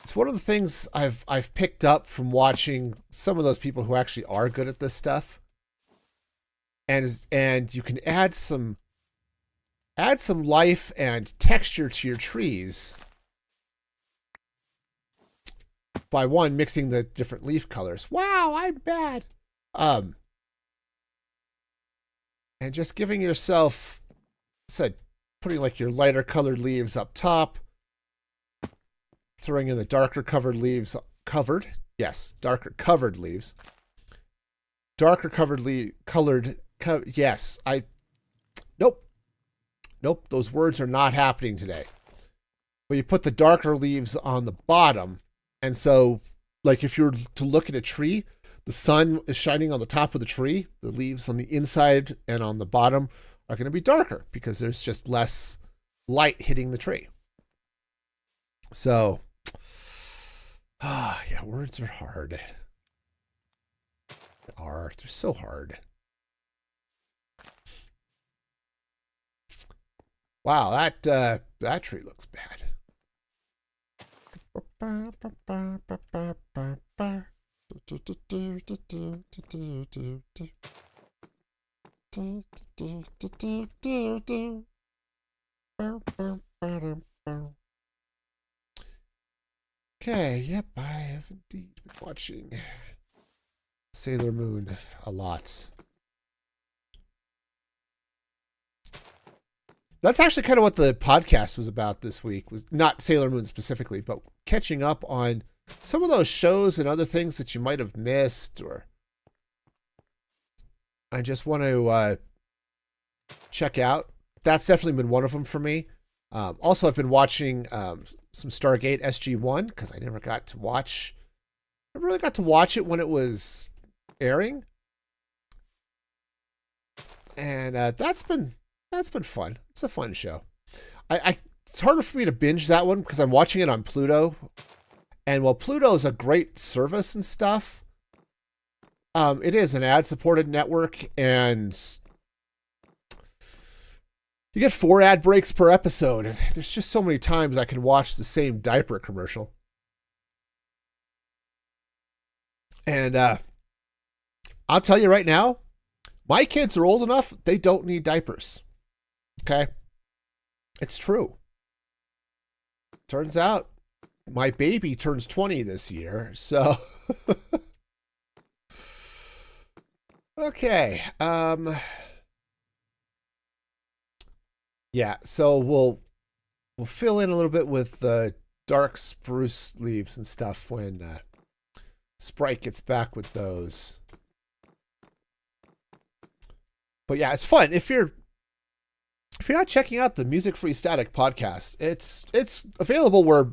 it's one of the things I've picked up from watching some of those people who actually are good at this stuff. And you can add some life and texture to your trees by mixing the different leaf colors. Wow, I'm bad. And just giving yourself, putting like your lighter colored leaves up top, throwing in the darker covered leaves, darker covered leaves. Darker nope, those words are not happening today. But you put the darker leaves on the bottom, and so, like, if you were to look at a tree, the sun is shining on the top of the tree. The leaves on the inside and on the bottom are going to be darker because there's just less light hitting the tree. So, yeah, words are hard. They're so hard. Wow, that tree looks bad. Okay, yep, I have indeed been watching Sailor Moon a lot. That's actually kind of what the podcast was about this week, was not Sailor Moon specifically, but catching up on some of those shows and other things that you might have missed, or I just want to check out. That's definitely been one of them for me. Also, I've been watching some Stargate SG-1 because I never really got to watch it when it was airing, and that's been fun. It's a fun show. It's harder for me to binge that one because I'm watching it on Pluto, and while Pluto is a great service and stuff, it is an ad-supported network, and you get 4 ad breaks per episode, and there's just so many times I can watch the same diaper commercial. And I'll tell you right now, my kids are old enough, they don't need diapers. Okay? It's true. Turns out my baby turns 20 this year, so okay. Yeah, so we'll fill in a little bit with dark spruce leaves and stuff when Sprite gets back with those. But yeah, it's fun. If you're not checking out the Music Free Static podcast, it's available where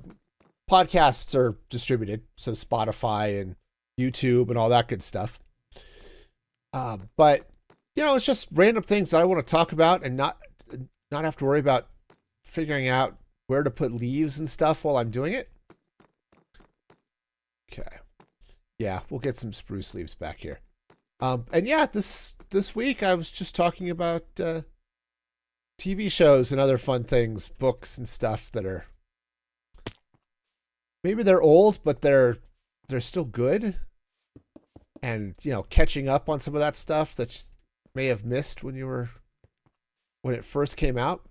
podcasts are distributed, so Spotify and YouTube and all that good stuff. But it's just random things that I want to talk about and not have to worry about figuring out where to put leaves and stuff while I'm doing it. Okay. Yeah, we'll get some spruce leaves back here. And yeah, this week I was just talking about TV shows and other fun things, books and stuff that are maybe they're old, but they're still good. And catching up on some of that stuff that you may have missed when it first came out.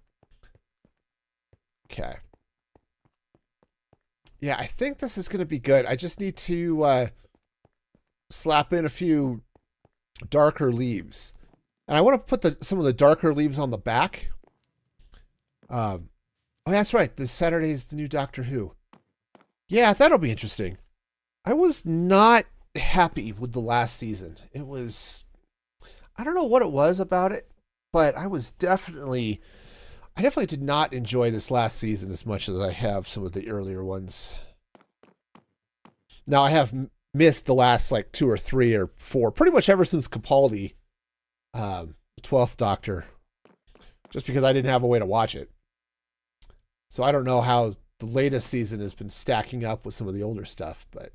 Okay. Yeah, I think this is going to be good. I just need to slap in a few darker leaves. And I want to put some of the darker leaves on the back. Oh, that's right. This Saturday is the new Doctor Who. Yeah, that'll be interesting. I was not happy with the last season. I don't know what it was about it, but I definitely did not enjoy this last season as much as I have some of the earlier ones. Now, I have missed the last 2 or 3 or 4, pretty much ever since Capaldi, 12th Doctor, just because I didn't have a way to watch it. So I don't know how the latest season has been stacking up with some of the older stuff, but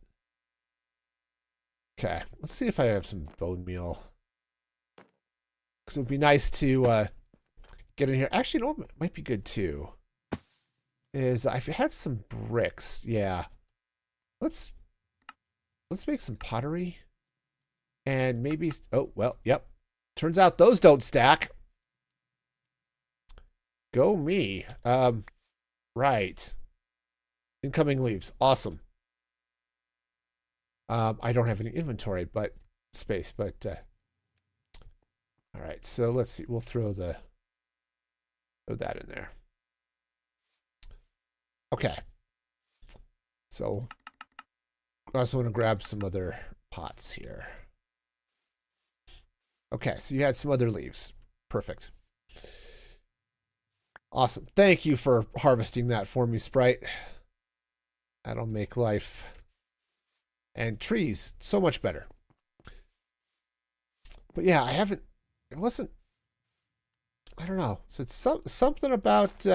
okay, let's see if I have some bone meal. Because it would be nice to get in here. Actually, you know what might be good too is I've had some bricks. Yeah, let's make some pottery, and maybe. Oh well, yep. Turns out those don't stack. Go me. Right. Incoming leaves. Awesome. I don't have any inventory, but space. But all right. So let's see. We'll throw that in there. Okay. So I also want to grab some other pots here. Okay. So you had some other leaves. Perfect. Awesome. Thank you for harvesting that for me, Sprite. That'll make life and trees so much better. But yeah, I don't know. So it's something about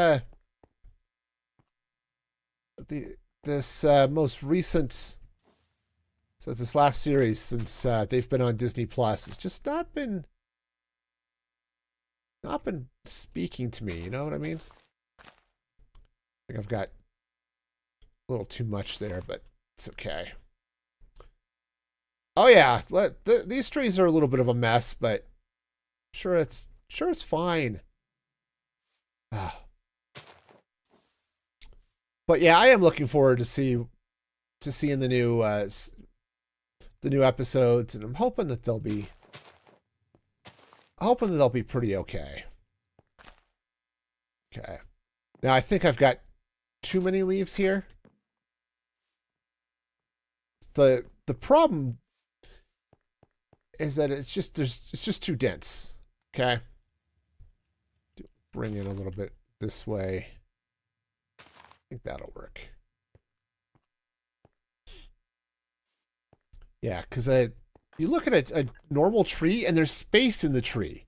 this most recent, so this last series since they've been on Disney Plus. It's just not been speaking to me. You know what I mean? I think I've got a little too much there, but it's okay. Oh yeah, these trees are a little bit of a mess, but Sure it's fine. Ah. But yeah, I am looking forward to seeing the new episodes, and I'm hoping that they'll be pretty okay. Okay. Now I think I've got too many leaves here. The problem is that it's just too dense. Okay. Bring it a little bit this way. I think that'll work. Yeah, because you look at a normal tree and there's space in the tree.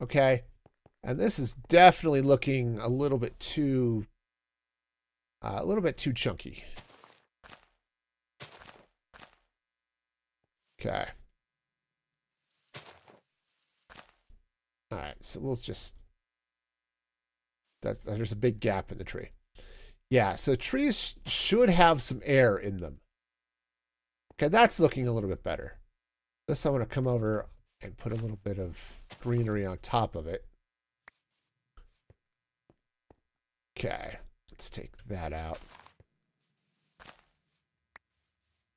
Okay. And this is definitely looking a little bit too chunky. Okay. All right, so we'll just there's a big gap in the tree. Yeah, so trees should have some air in them. Okay, that's looking a little bit better. This I want to come over and put a little bit of greenery on top of it. Okay, let's take that out.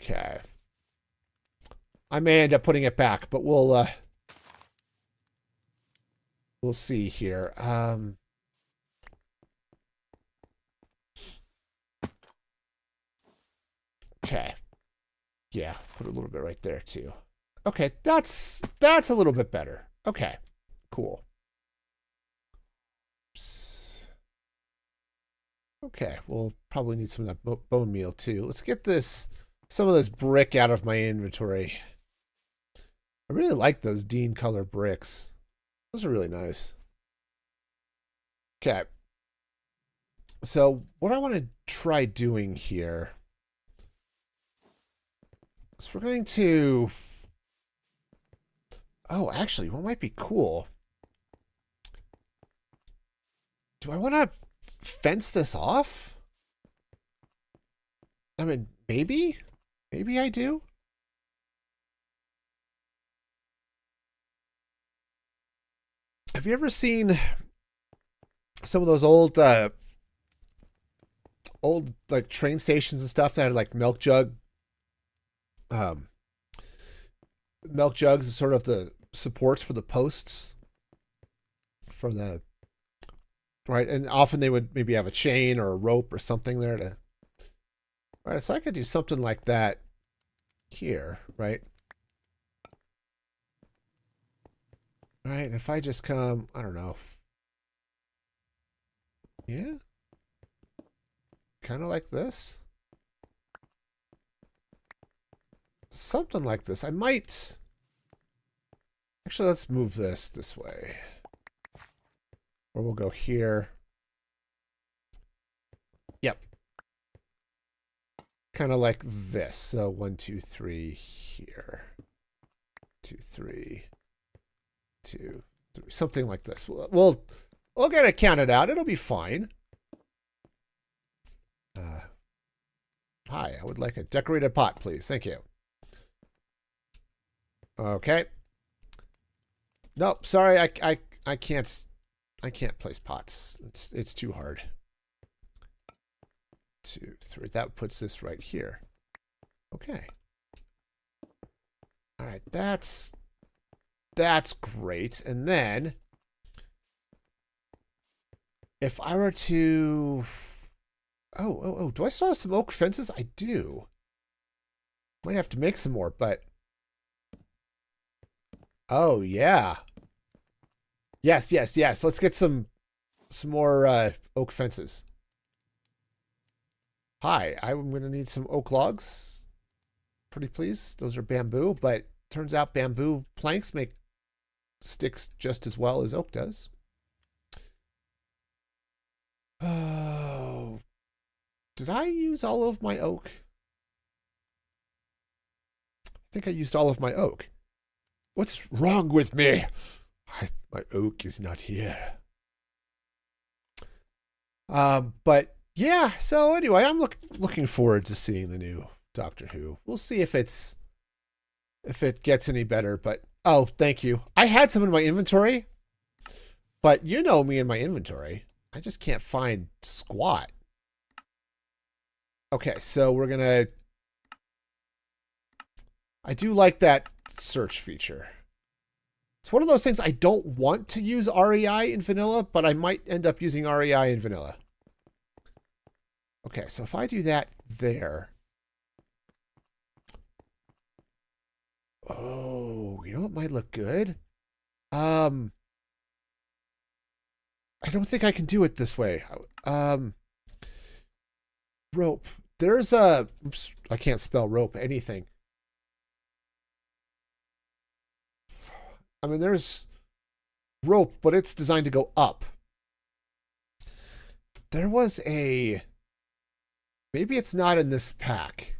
Okay. I may end up putting it back, but we'll see here. Okay. Yeah, put a little bit right there too. Okay, that's a little bit better. Okay, cool. Okay, we'll probably need some of that bone meal too. Let's get some of this brick out of my inventory. I really like those Dean color bricks. Those are really nice. Okay. So what I want to try doing here is we're going to... Oh, actually, what might be cool? Do I want to fence this off? I mean, maybe? Maybe I do? Have you ever seen some of those old like train stations and stuff that had like milk jugs as sort of the supports for the posts for the right, and often they would maybe have a chain or a rope or something there to right, so I could do something like that here, right? Right, if I just come, I don't know. Yeah. Kind of like this. Something like this. I might... Actually, let's move this way. Or we'll go here. Yep. Kind of like this. So 1, 2, 3 here. 2, 3. 2, 3. Something like this. We'll get it counted out. It'll be fine. Hi, I would like a decorated pot, please. Thank you. Okay. Nope, sorry, I can't place pots. It's too hard. 2, 3. That puts this right here. Okay. All right, that's great. And then if I were to oh, do I still have some oak fences? I do. Might have to make some more, but oh yeah. Yes. Let's get some more oak fences. Hi, I'm gonna need some oak logs. Pretty please. Those are bamboo, but turns out bamboo planks make sticks just as well as oak does. Oh, did I use all of my oak? I think I used all of my oak. What's wrong with me? My oak is not here. But yeah, so anyway, I'm looking forward to seeing the new Doctor Who. We'll see if it gets any better, but Oh, thank you. I had some in my inventory, but you know me in my inventory. I just can't find squat. Okay, so we're gonna... I do like that search feature. It's one of those things I don't want to use REI in vanilla, but I might end up using REI in vanilla. Okay, so if I do that there... Oh, you know what might look good? I don't think I can do it this way. Rope. There's a... Oops, I can't spell rope, anything. I mean, there's rope, but it's designed to go up. There was a... Maybe it's not in this pack.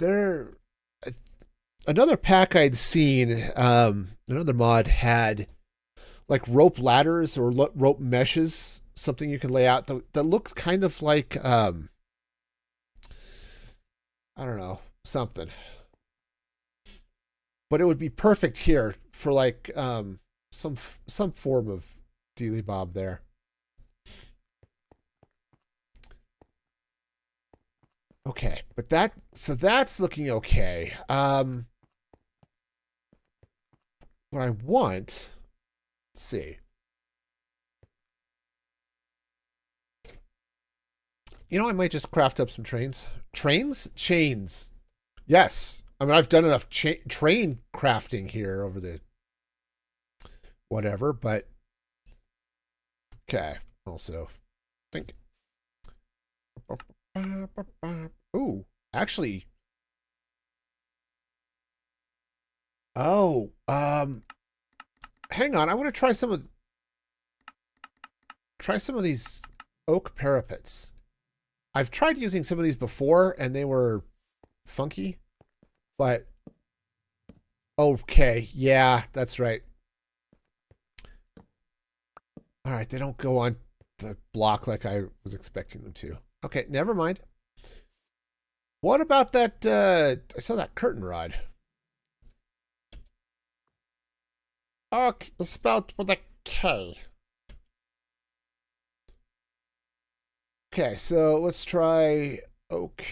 Another pack I'd seen, another mod had like rope ladders or rope meshes, something you can lay out that looks kind of like, I don't know, something. But it would be perfect here for like some form of dealy bob there. Okay, but that's looking okay. What I want, let's see. You know, I might just craft up some trains. Trains? Chains. Yes. I mean, I've done enough train crafting here over the whatever, but okay. Also, think. Ooh, actually. Oh, hang on. I want to try some of these oak parapets. I've tried using some of these before and they were funky, but okay. Yeah, that's right. All right. They don't go on the block like I was expecting them to. Okay. Never mind. What about that? I saw that curtain rod. Oak is spelled with a K. Okay, so let's try oak.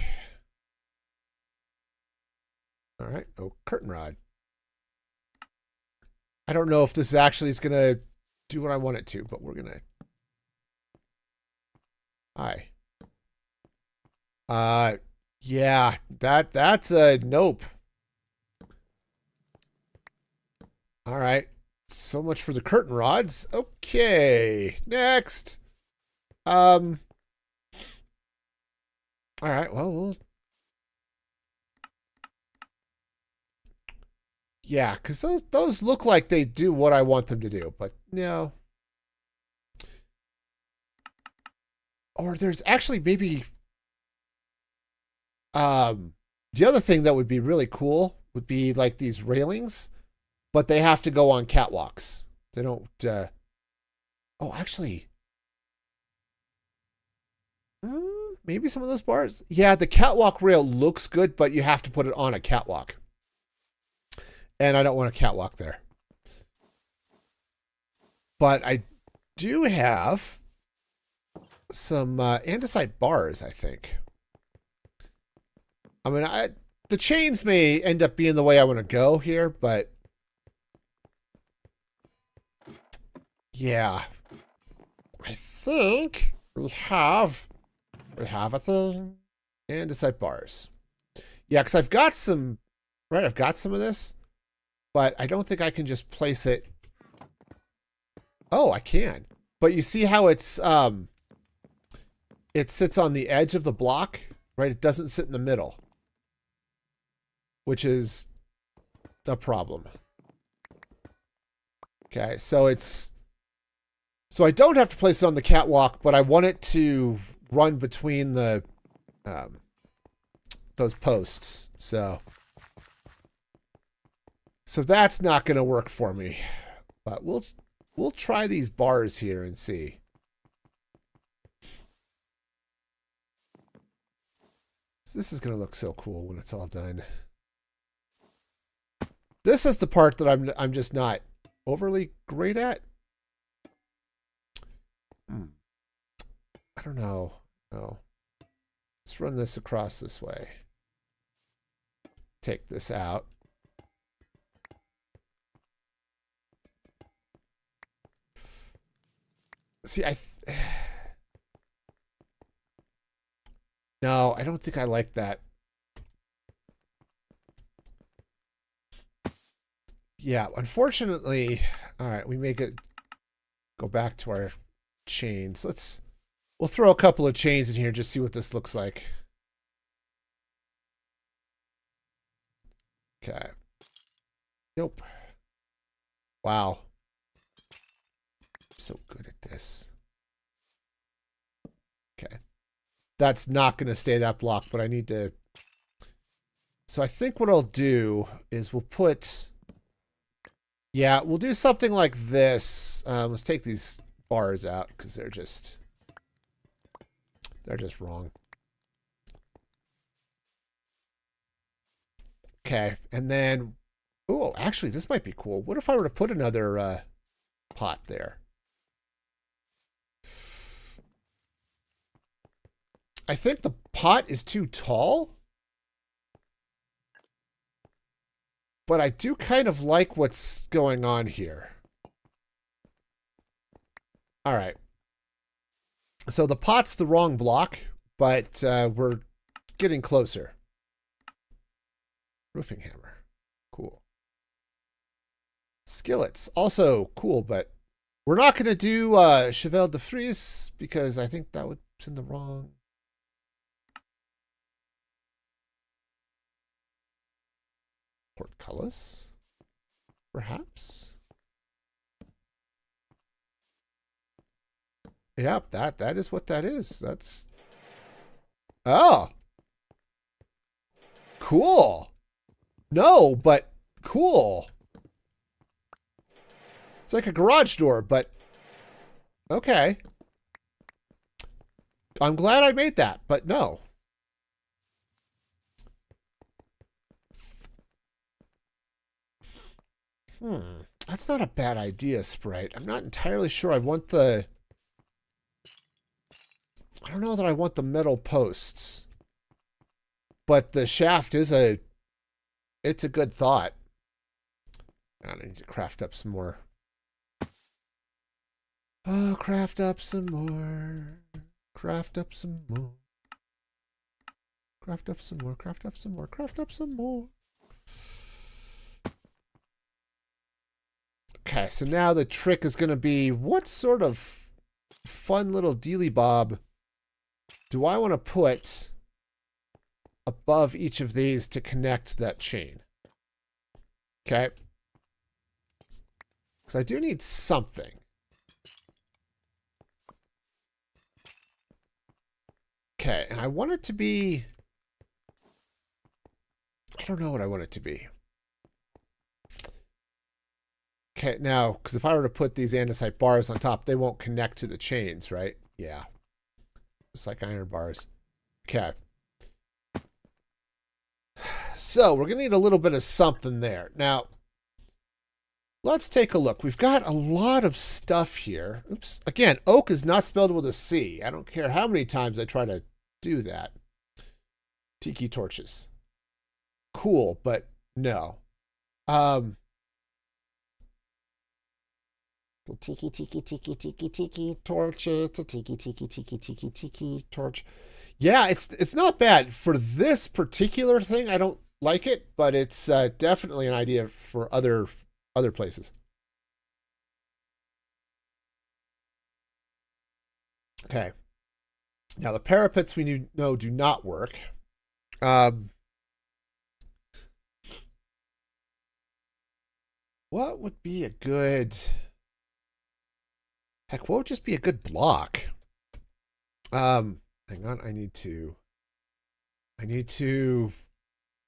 All right, oak curtain rod. I don't know if this actually is gonna do what I want it to, but we're gonna. Hi. Yeah, that's a nope. All right. So much for the curtain rods. Okay, next. All right. Well, yeah, because those look like they do what I want them to do, but no. Or there's actually maybe the other thing that would be really cool would be like these railings, but they have to go on catwalks. They don't oh, actually maybe some of those bars. Yeah, the catwalk rail looks good, but you have to put it on a catwalk. And I don't want a catwalk there. But I do have some andesite bars, I think. I mean, the chains may end up being the way I want to go here, but yeah. I think we have a thing. Andesite bars. Yeah, because I've got some, right, I've got some of this, but I don't think I can just place it. Oh, I can. But you see how it's it sits on the edge of the block, right? It doesn't sit in the middle, which is the problem. Okay, so I don't have to place it on the catwalk, but I want it to run between the those posts. So that's not going to work for me. But we'll try these bars here and see. This is going to look so cool when it's all done. This is the part that I'm just not overly great at. I don't know. No. Let's run this across this way. Take this out. See, no, I don't think I like that. Yeah, unfortunately, all right, we make it go back to our chains. We'll throw a couple of chains in here, just see what this looks like. Okay. Nope. Wow. I'm so good at this. Okay. That's not going to stay that block, but I need to... So I think what I'll do is we'll put... Yeah, we'll do something like this. Let's take these bars out because they're just wrong. Okay, and then... Oh, actually, this might be cool. What if I were to put another pot there? I think the pot is too tall. But I do kind of like what's going on here. All right. So the pot's the wrong block, but we're getting closer. Roofing hammer. Cool. Skillets. Also cool, but we're not going to do Cheval de Frise because I think that was in the wrong... Portcullis, perhaps. Yep, that is what that is. That's... Oh. Cool. No, but cool. It's like a garage door, but okay. I'm glad I made that, but no. That's not a bad idea, Sprite. I'm not entirely sure I want the... I don't know that I want the metal posts. But the shaft is a... It's a good thought. I need to craft up some more. Oh, craft up some more. Craft up some more. Craft up some more. Craft up some more. Craft up some more. Okay, so now the trick is going to be, what sort of fun little dealy bob do I want to put above each of these to connect that chain? Okay. Because I do need something. Okay, and I want it to be... I don't know what I want it to be. Okay, now, because if I were to put these andesite bars on top, they won't connect to the chains, right? Yeah. Just like iron bars. Okay. So, we're going to need a little bit of something there. Now, let's take a look. We've got a lot of stuff here. Oops. Again, oak is not spelled with a C. I don't care how many times I try to do that. Tiki torches. Cool, but no. Tiki tiki tiki tiki tiki torch. It's a tiki tiki tiki tiki tiki torch. Yeah, it's not bad for this particular thing. I don't like it, but it's definitely an idea for other places. Okay. Now the parapets we know do not work. What would be a good... Heck, what would just be a good block? Hang on, I need to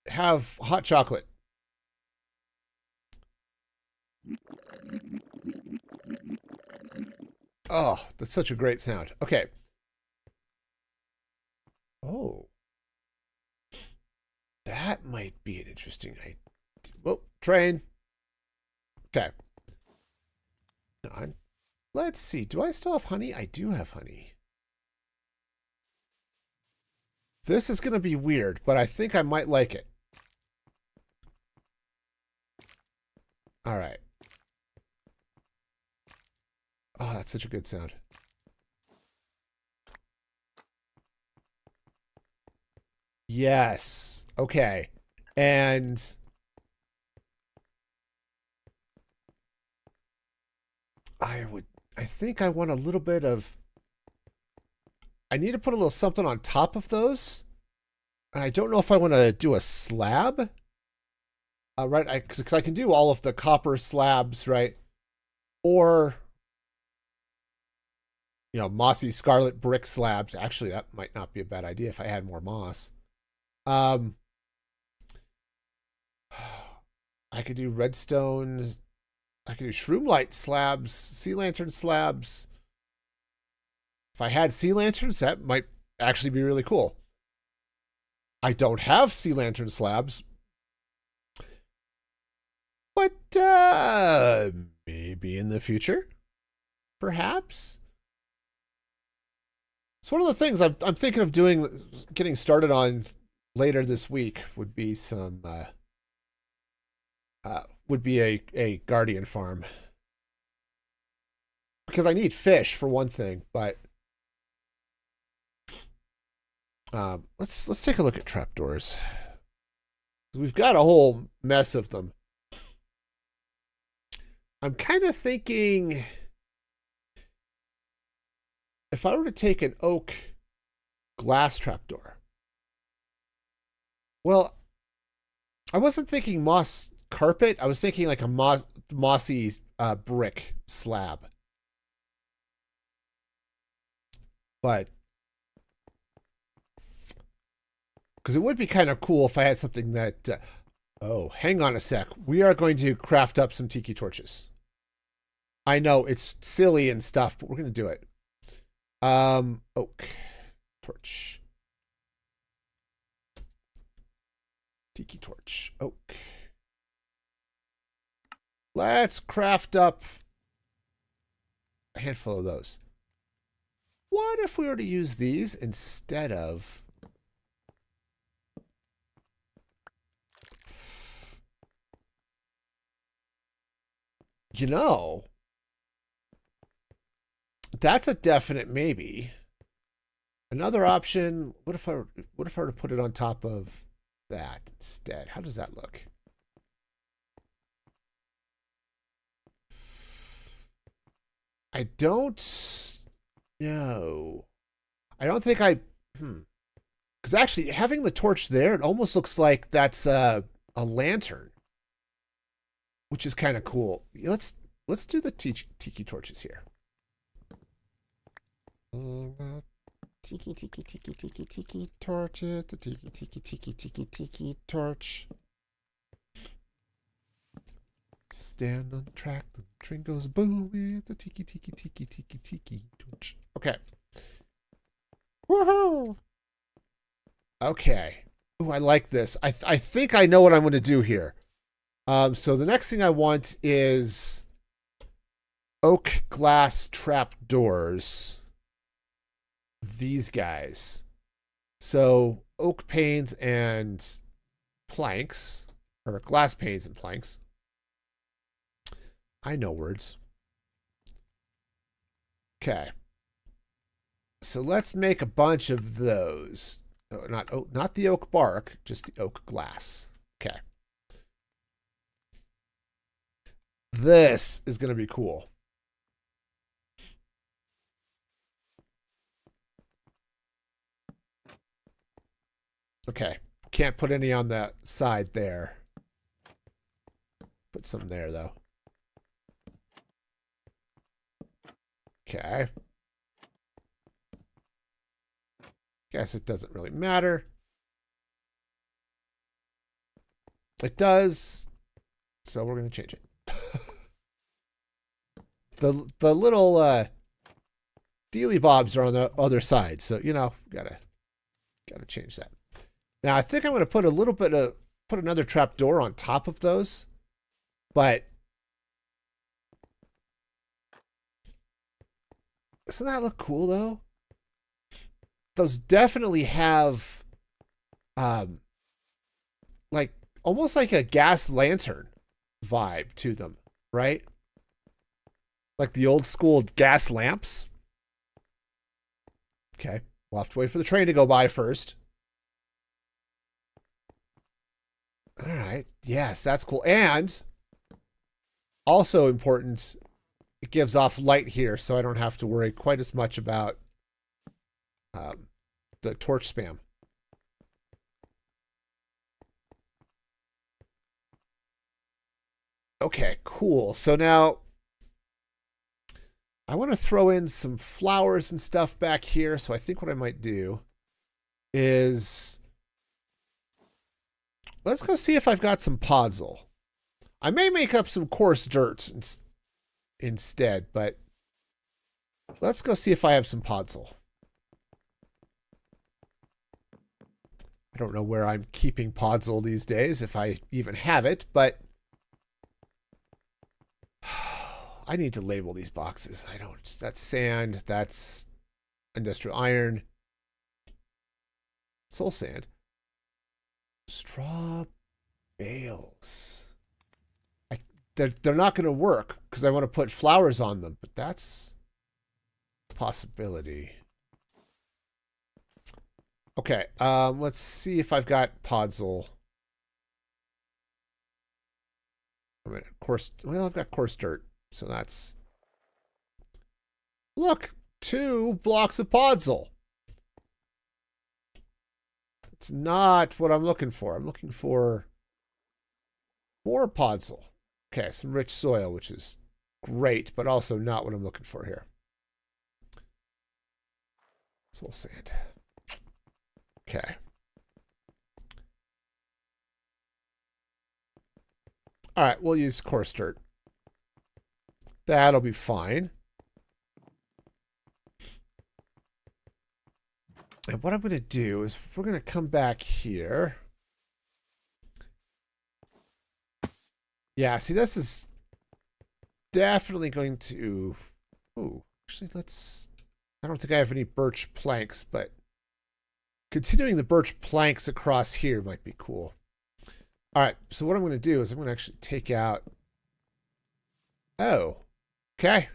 have hot chocolate. Oh, that's such a great sound. Okay. Oh. That might be an interesting idea. Oh, train. Okay. Let's see. Do I still have honey? I do have honey. This is going to be weird, but I think I might like it. All right. Oh, that's such a good sound. Yes. Okay. And I think I want a little bit of, I need to put a little something on top of those. And I don't know if I want to do a slab. Right, because I can do all of the copper slabs, right? Or, you know, mossy scarlet brick slabs. Actually, that might not be a bad idea if I had more moss. I could do redstone. I could do shroomlight slabs, sea lantern slabs. If I had sea lanterns, that might actually be really cool. I don't have sea lantern slabs. But maybe in the future, perhaps. It's one of the things I'm thinking of doing, getting started on later this week. Would be some would be a guardian farm, because I need fish for one thing. But let's take a look at trapdoors. We've got a whole mess of them. I'm kind of thinking, if I were to take an oak glass trapdoor, well, I wasn't thinking moss carpet. I was thinking like a mossy brick slab. But because it would be kind of cool if I had something that oh, hang on a sec. We are going to craft up some tiki torches. I know it's silly and stuff, but we're going to do it. Oak torch. Tiki torch. Oak. Let's craft up a handful of those. What if we were to use these instead of... You know, that's a definite maybe. Another option, what if I were to put it on top of that instead? How does that look? I don't know. I don't think because actually having the torch there, it almost looks like that's a lantern, which is kind of cool. Let's do the tiki torches here. Tiki torches. The tiki torch. Stand on the track, the train goes boom with the tiki torch. Okay. Woohoo! Okay. Ooh, I like this. I think I know what I'm going to do here. So the next thing I want is oak glass trap doors. These guys. So oak panes and planks, or glass panes and planks. I know words. Okay. So let's make a bunch of those. Oh, not the oak bark, just the oak glass. Okay. This is going to be cool. Okay. Can't put any on that side there. Put some there, though. Okay. Guess it doesn't really matter. It does. So we're going to change it. The little dealy bobs are on the other side, so you know, gotta change that. Now I think I'm going to put a little bit of put another trap door on top of those, but doesn't that look cool though? Those definitely have like almost like a gas lantern vibe to them, right? Like the old school gas lamps. Okay, we'll have to wait for the train to go by first. All right, yes, that's cool. And also important, it gives off light here, so I don't have to worry quite as much about the torch spam. Okay, cool. So now I want to throw in some flowers and stuff back here. So I think what I might do is let's go see if I've got some podzol. I may make up some coarse dirt instead, but let's go see if I have some podzol. I don't know where I'm keeping podzol these days, if I even have it, but I need to label these boxes. I don't. That's sand. That's industrial iron. Soul sand. Straw bales. They're not going to work because I want to put flowers on them, but that's a possibility. Okay, let's see if I've got podzol. I mean, coarse. Well, I've got coarse dirt, so that's. Look, 2 blocks of podzol. It's not what I'm looking for. I'm looking for more podzol. Okay, some rich soil, which is great, but also not what I'm looking for here. Soul sand. Okay. All right, we'll use coarse dirt. That'll be fine. And what I'm going to do is we're going to come back here. Yeah, see, this is definitely going to... Ooh, actually, let's... I don't think I have any birch planks, but continuing the birch planks across here might be cool. All right, so what I'm going to do is I'm going to actually take out... Oh, okay.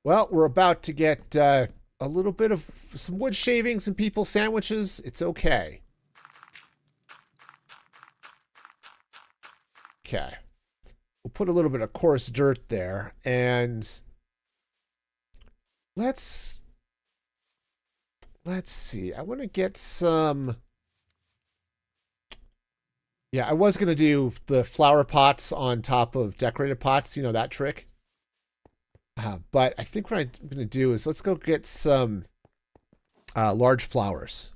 Well, we're about to get a little bit of some wood shavings and people sandwiches. It's okay. Okay. We'll put a little bit of coarse dirt there, and let's see. I want to get some... Yeah, I was going to do the flower pots on top of decorated pots. You know that trick? But I think what I'm going to do is let's go get some large flowers.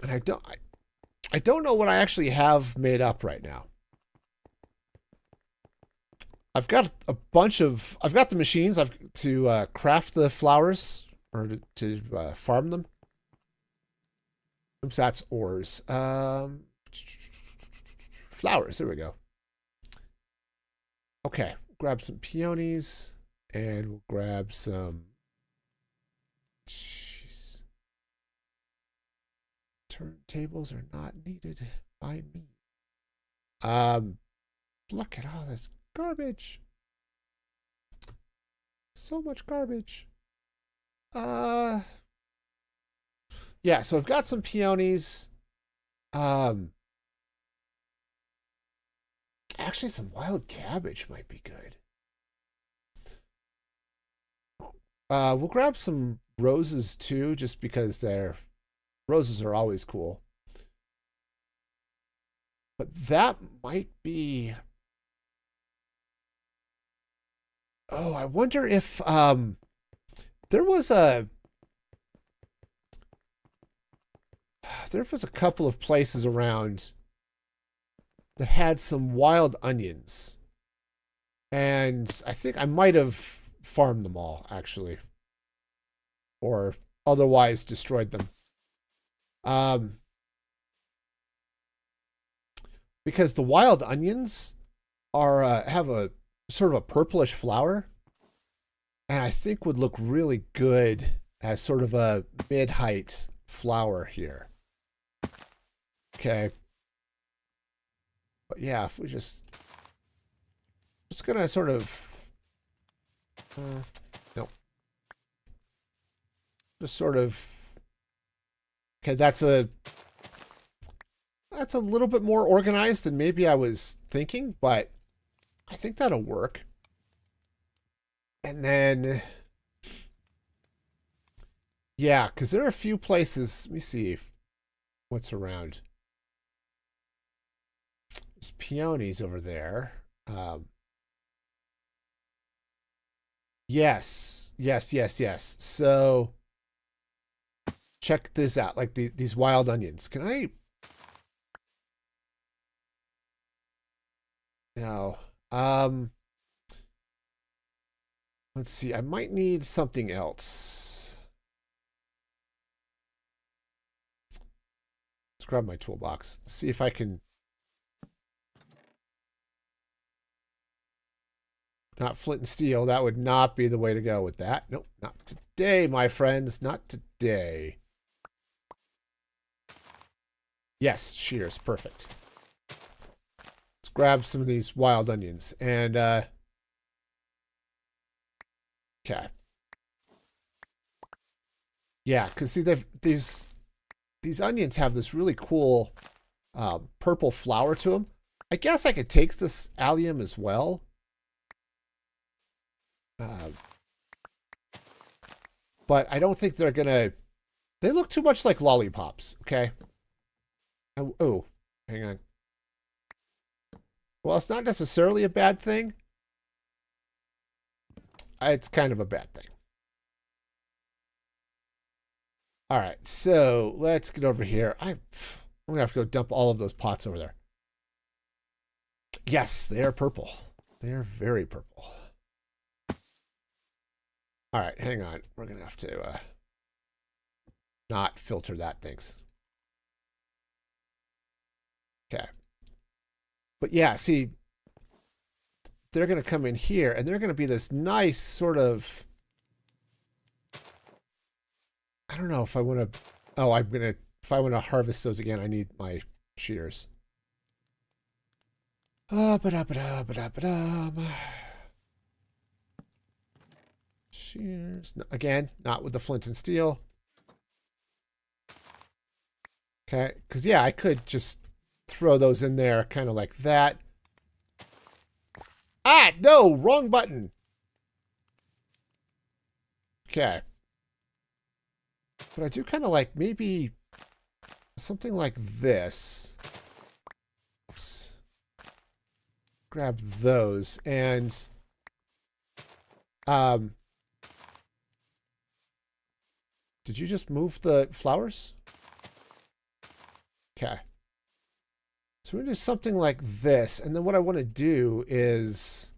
And I don't know what I actually have made up right now. I've got I've got the machines to craft the flowers or to farm them. Oops, that's ores. Flowers, there we go. Okay, grab some peonies and we'll grab some... Jeez. Turntables are not needed by me. Look at all this garbage. So much garbage. Yeah, so I've got some peonies. Actually, some wild cabbage might be good. We'll grab some roses too, just because roses are always cool. But that might be... Oh, I wonder if there was a couple of places around that had some wild onions. And I think I might have farmed them all, actually. Or otherwise destroyed them. Because the wild onions are have a sort of a purplish flower, and I think would look really good as sort of a mid-height flower here. Okay. But yeah, if we just gonna sort of no. Just sort of okay, that's a little bit more organized than maybe I was thinking, but I think that'll work. And then yeah, because there are a few places. Let me see what's around. There's peonies over there. Yes. So check this out. Like these wild onions. Can I? No. Let's see. I might need something else. Let's grab my toolbox. See if I can. Not flint and steel. That would not be the way to go with that. Nope, not today, my friends. Not today. Yes, shears. Perfect. Let's grab some of these wild onions. And, okay. Yeah, because see, these onions have this really cool purple flower to them. I guess I could take this allium as well. But I don't think they're gonna. They look too much like lollipops. Okay. Oh, hang on. Well, it's not necessarily a bad thing. It's kind of a bad thing. All right, so let's get over here. I'm gonna have to go dump all of those pots over there. Yes, they are purple. They are very purple. All right, hang on. We're going to have to not filter that, thanks. Okay. But yeah, see, they're going to come in here, and they're going to be this nice sort of... I don't know if I want to... Oh, I'm going to... If I want to harvest those again, I need my shears. Shears. Again, not with the flint and steel. Okay, because yeah, I could just throw those in there kind of like that. Ah, no, wrong button. Okay. But I do kind of like maybe something like this. Oops. Grab those and did you just move the flowers? Okay. So we're going to do something like this. And then what I want to do is...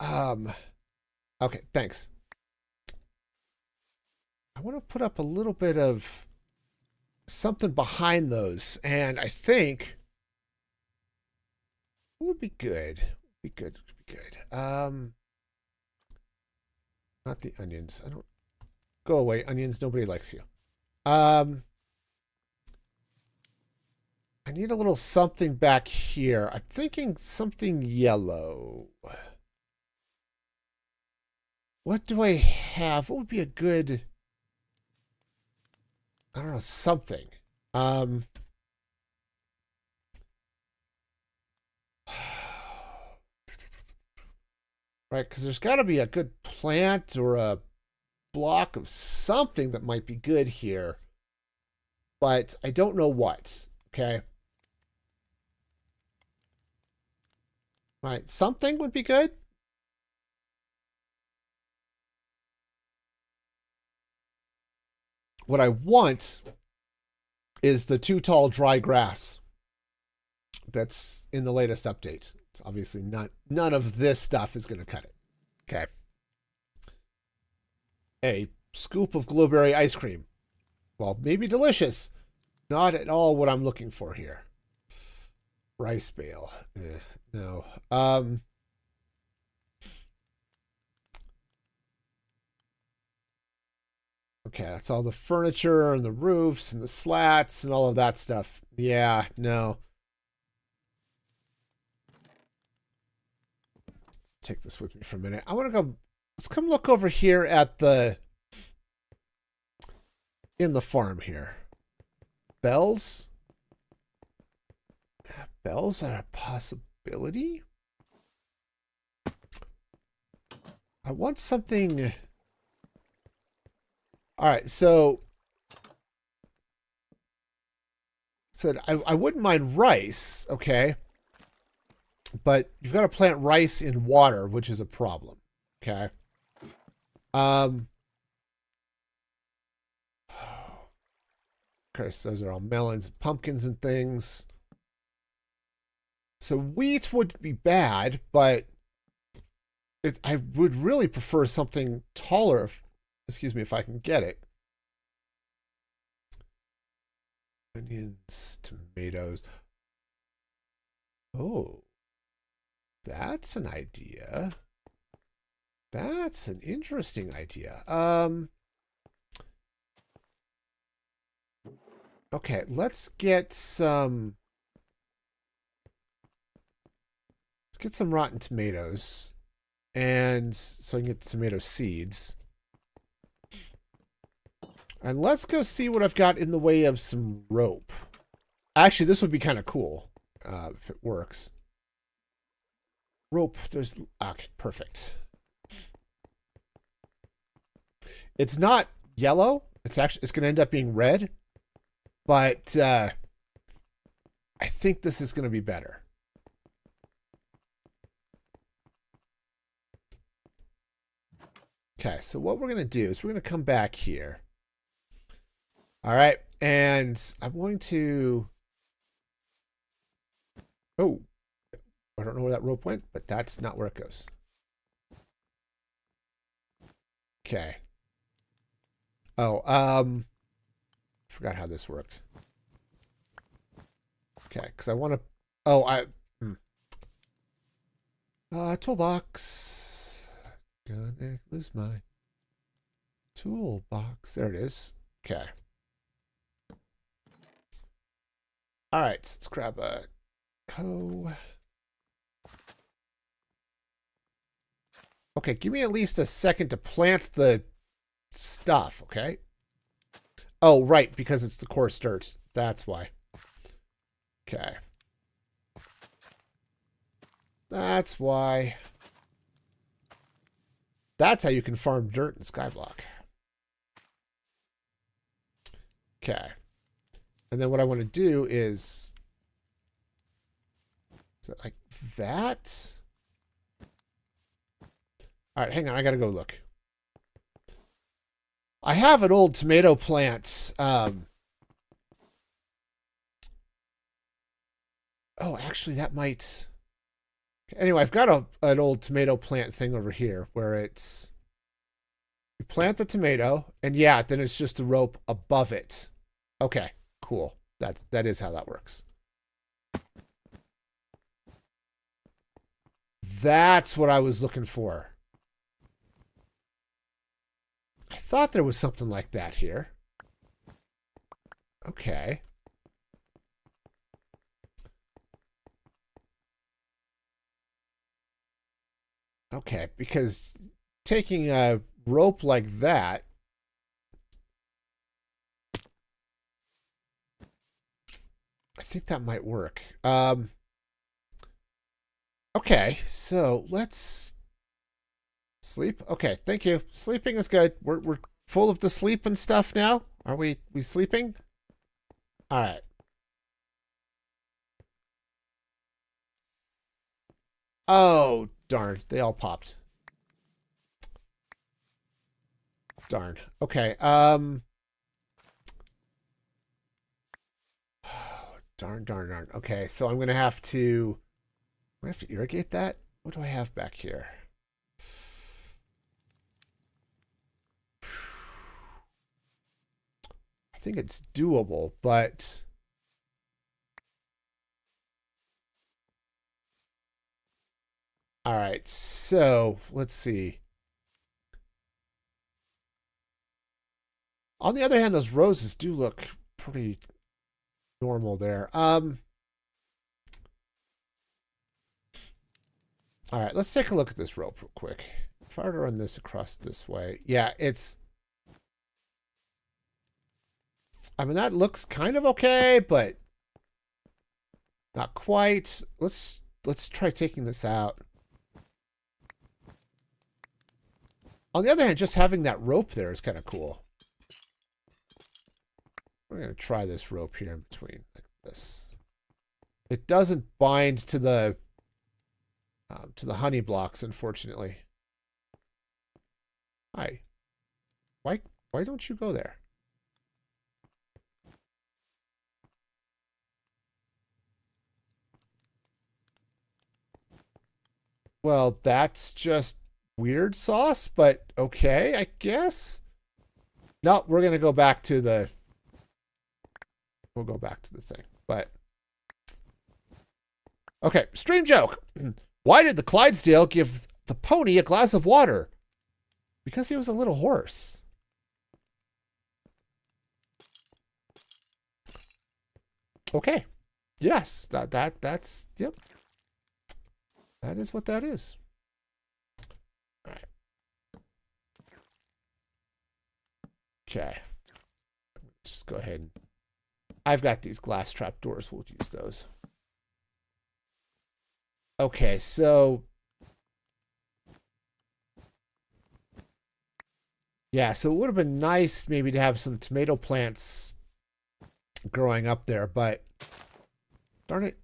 Okay, thanks. I want to put up a little bit of something behind those. And I think... What would be good? Would be good. Would be good. Not the onions. I don't... Go away, onions. Nobody likes you. I need a little something back here. I'm thinking something yellow. What do I have? What would be a good... I don't know, something. Right, because there's got to be a good plant or a block of something that might be good here. But I don't know what, okay? Right, something would be good. What I want is the too tall dry grass that's in the latest update. So obviously none of this stuff is going to cut it. Okay. A scoop of blueberry ice cream. Well, maybe delicious. Not at all what I'm looking for here. Rice bale. No. Okay, that's all the furniture and the roofs and the slats and all of that stuff. Yeah, no. Take this with me for a minute. I want to go. Let's come look over here at in the farm here. Bells? Bells are a possibility? I want something. All right, so said I wouldn't mind rice, okay? But you've got to plant rice in water, which is a problem, okay? Of course, those are all melons, pumpkins, and things. So wheat would be bad, but I would really prefer something taller. Excuse me, if I can get it. Onions, tomatoes. Oh, that's an idea. That's an interesting idea. Okay, let's get some rotten tomatoes, and so I can get tomato seeds. And let's go see what I've got in the way of some rope. Actually, this would be kind of cool if it works. Rope, there's... Okay, perfect. It's not yellow. It's going to end up being red. But I think this is going to be better. Okay, so what we're going to do is we're going to come back here. All right, and I'm going to... Oh, I don't know where that rope went, but that's not where it goes. Okay. Oh, forgot how this worked. Okay, because I want to... Oh, toolbox. Gonna lose my toolbox. There it is. Okay. All right, let's grab a hoe. Okay, give me at least a second to plant the stuff, okay? Oh, right, because it's the coarse dirt. That's why. Okay. That's why. That's how you can farm dirt in Skyblock. Okay. And then what I want to do is like that. All right, hang on. I got to go look. I have an old tomato plant. Oh, actually, that might... Anyway, I've got an old tomato plant thing over here where it's... You plant the tomato, and yeah, then it's just the rope above it. Okay, cool. That is how that works. That's what I was looking for. I thought there was something like that here. Okay. Okay, because taking a rope like that, I think that might work. Okay, so let's sleep. Okay, thank you. Sleeping is good. We're full of the sleep and stuff now. Are we sleeping? All right. Oh, darn. They all popped. Darn. Okay. Darn. Okay, so I'm going to have to I have to irrigate that? What do I have back here? I think it's doable, but all right, so let's see. On the other hand, those roses do look pretty normal there. All right, let's take a look at this rope real quick. If I were to run this across this way, yeah, it's. I mean, that looks kind of okay, but not quite. Let's try taking this out. On the other hand, just having that rope there is kind of cool. We're going to try this rope here in between, like this. It doesn't bind to the honey blocks, unfortunately. Hi. Why don't you go there? Well, that's just weird sauce, but okay, I guess. No, we're going to go back to the... We'll go back to the thing, but... Okay, stream joke. Why did the Clydesdale give the pony a glass of water? Because he was a little hoarse. Okay. Yes, that's yep. That is what that is. All right. Okay. Just go ahead and I've got these glass trapdoors. We'll use those. Okay, so yeah, so it would have been nice maybe to have some tomato plants growing up there, but darn it.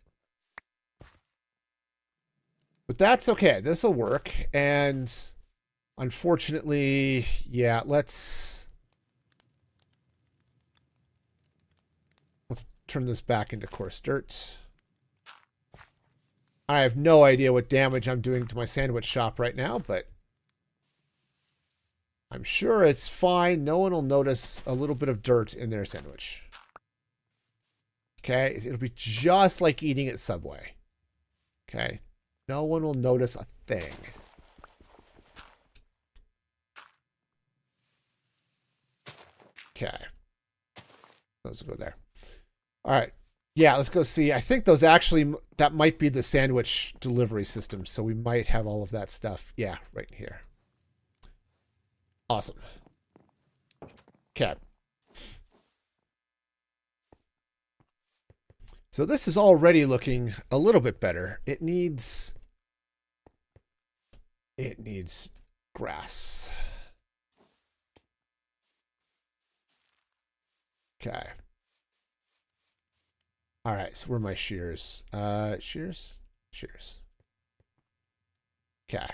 But that's okay. This will work. And unfortunately, yeah, let's turn this back into coarse dirt. I have no idea what damage I'm doing to my sandwich shop right now, but I'm sure it's fine. No one will notice a little bit of dirt in their sandwich. Okay, it'll be just like eating at Subway. Okay, no one will notice a thing. Okay, those will go there. All right. Yeah, let's go see. I think those actually, that might be the sandwich delivery system. So we might have all of that stuff. Yeah, right here. Awesome. Okay. So this is already looking a little bit better. It needs grass. Okay. All right, so where are my shears? Shears. Okay.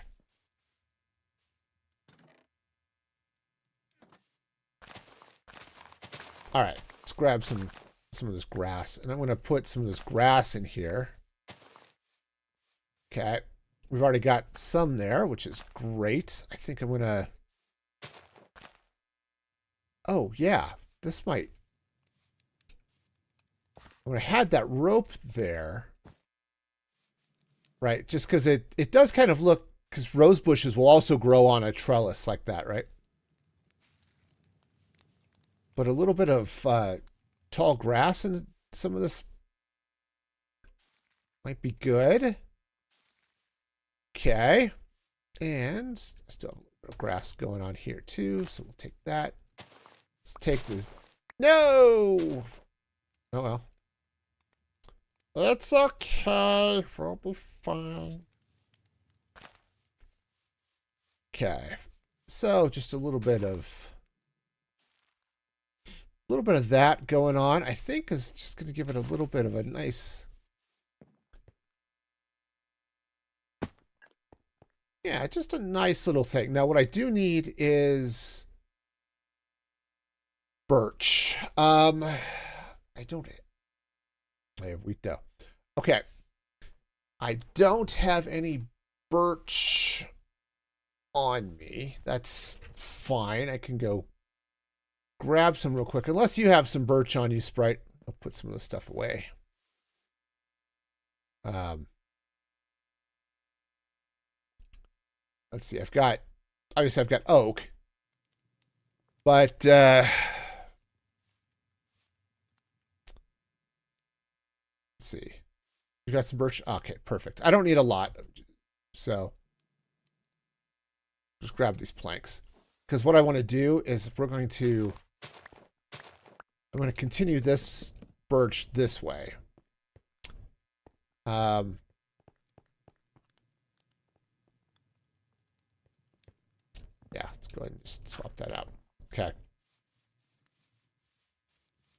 All right, let's grab some of this grass, and I'm going to put some of this grass in here. Okay, we've already got some there, which is great. I think I'm going to... Oh, yeah, this might... When I had that rope there, right, just because it does kind of look, because rose bushes will also grow on a trellis like that, right? But a little bit of tall grass and some of this might be good. Okay. And still a little bit of grass going on here too, so we'll take that. Let's take this. No! Oh well. It's okay. We'll be fine. Okay. So just a little bit of that going on. I think is just going to give it a little bit of a nice... Yeah, just a nice little thing. Now what I do need is birch. I don't... I have wheat dough. Okay. I don't have any birch on me. That's fine. I can go grab some real quick. Unless you have some birch on you, Sprite. I'll put some of this stuff away. Let's see. Obviously I've got oak. But, let's see. You got some birch? Okay, perfect. I don't need a lot. So, just grab these planks. Because what I want to do is I'm going to continue this birch this way. Yeah, let's go ahead and just swap that out. Okay.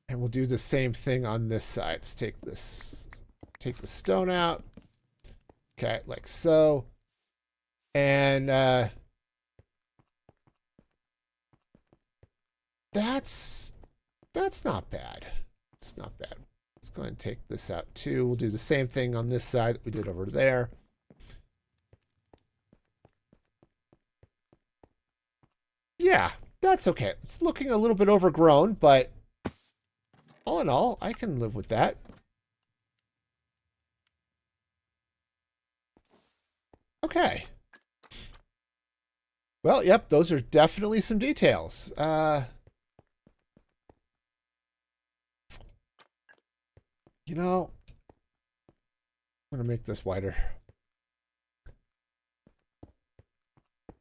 And we'll do the same thing on this side. Let's take the stone out. Okay, like so. And that's not bad. It's not bad. Let's go ahead and take this out too. We'll do the same thing on this side that we did over there. Yeah, that's okay. It's looking a little bit overgrown, but all in all, I can live with that. Okay. Well, yep, those are definitely some details. You know, I'm going to make this wider.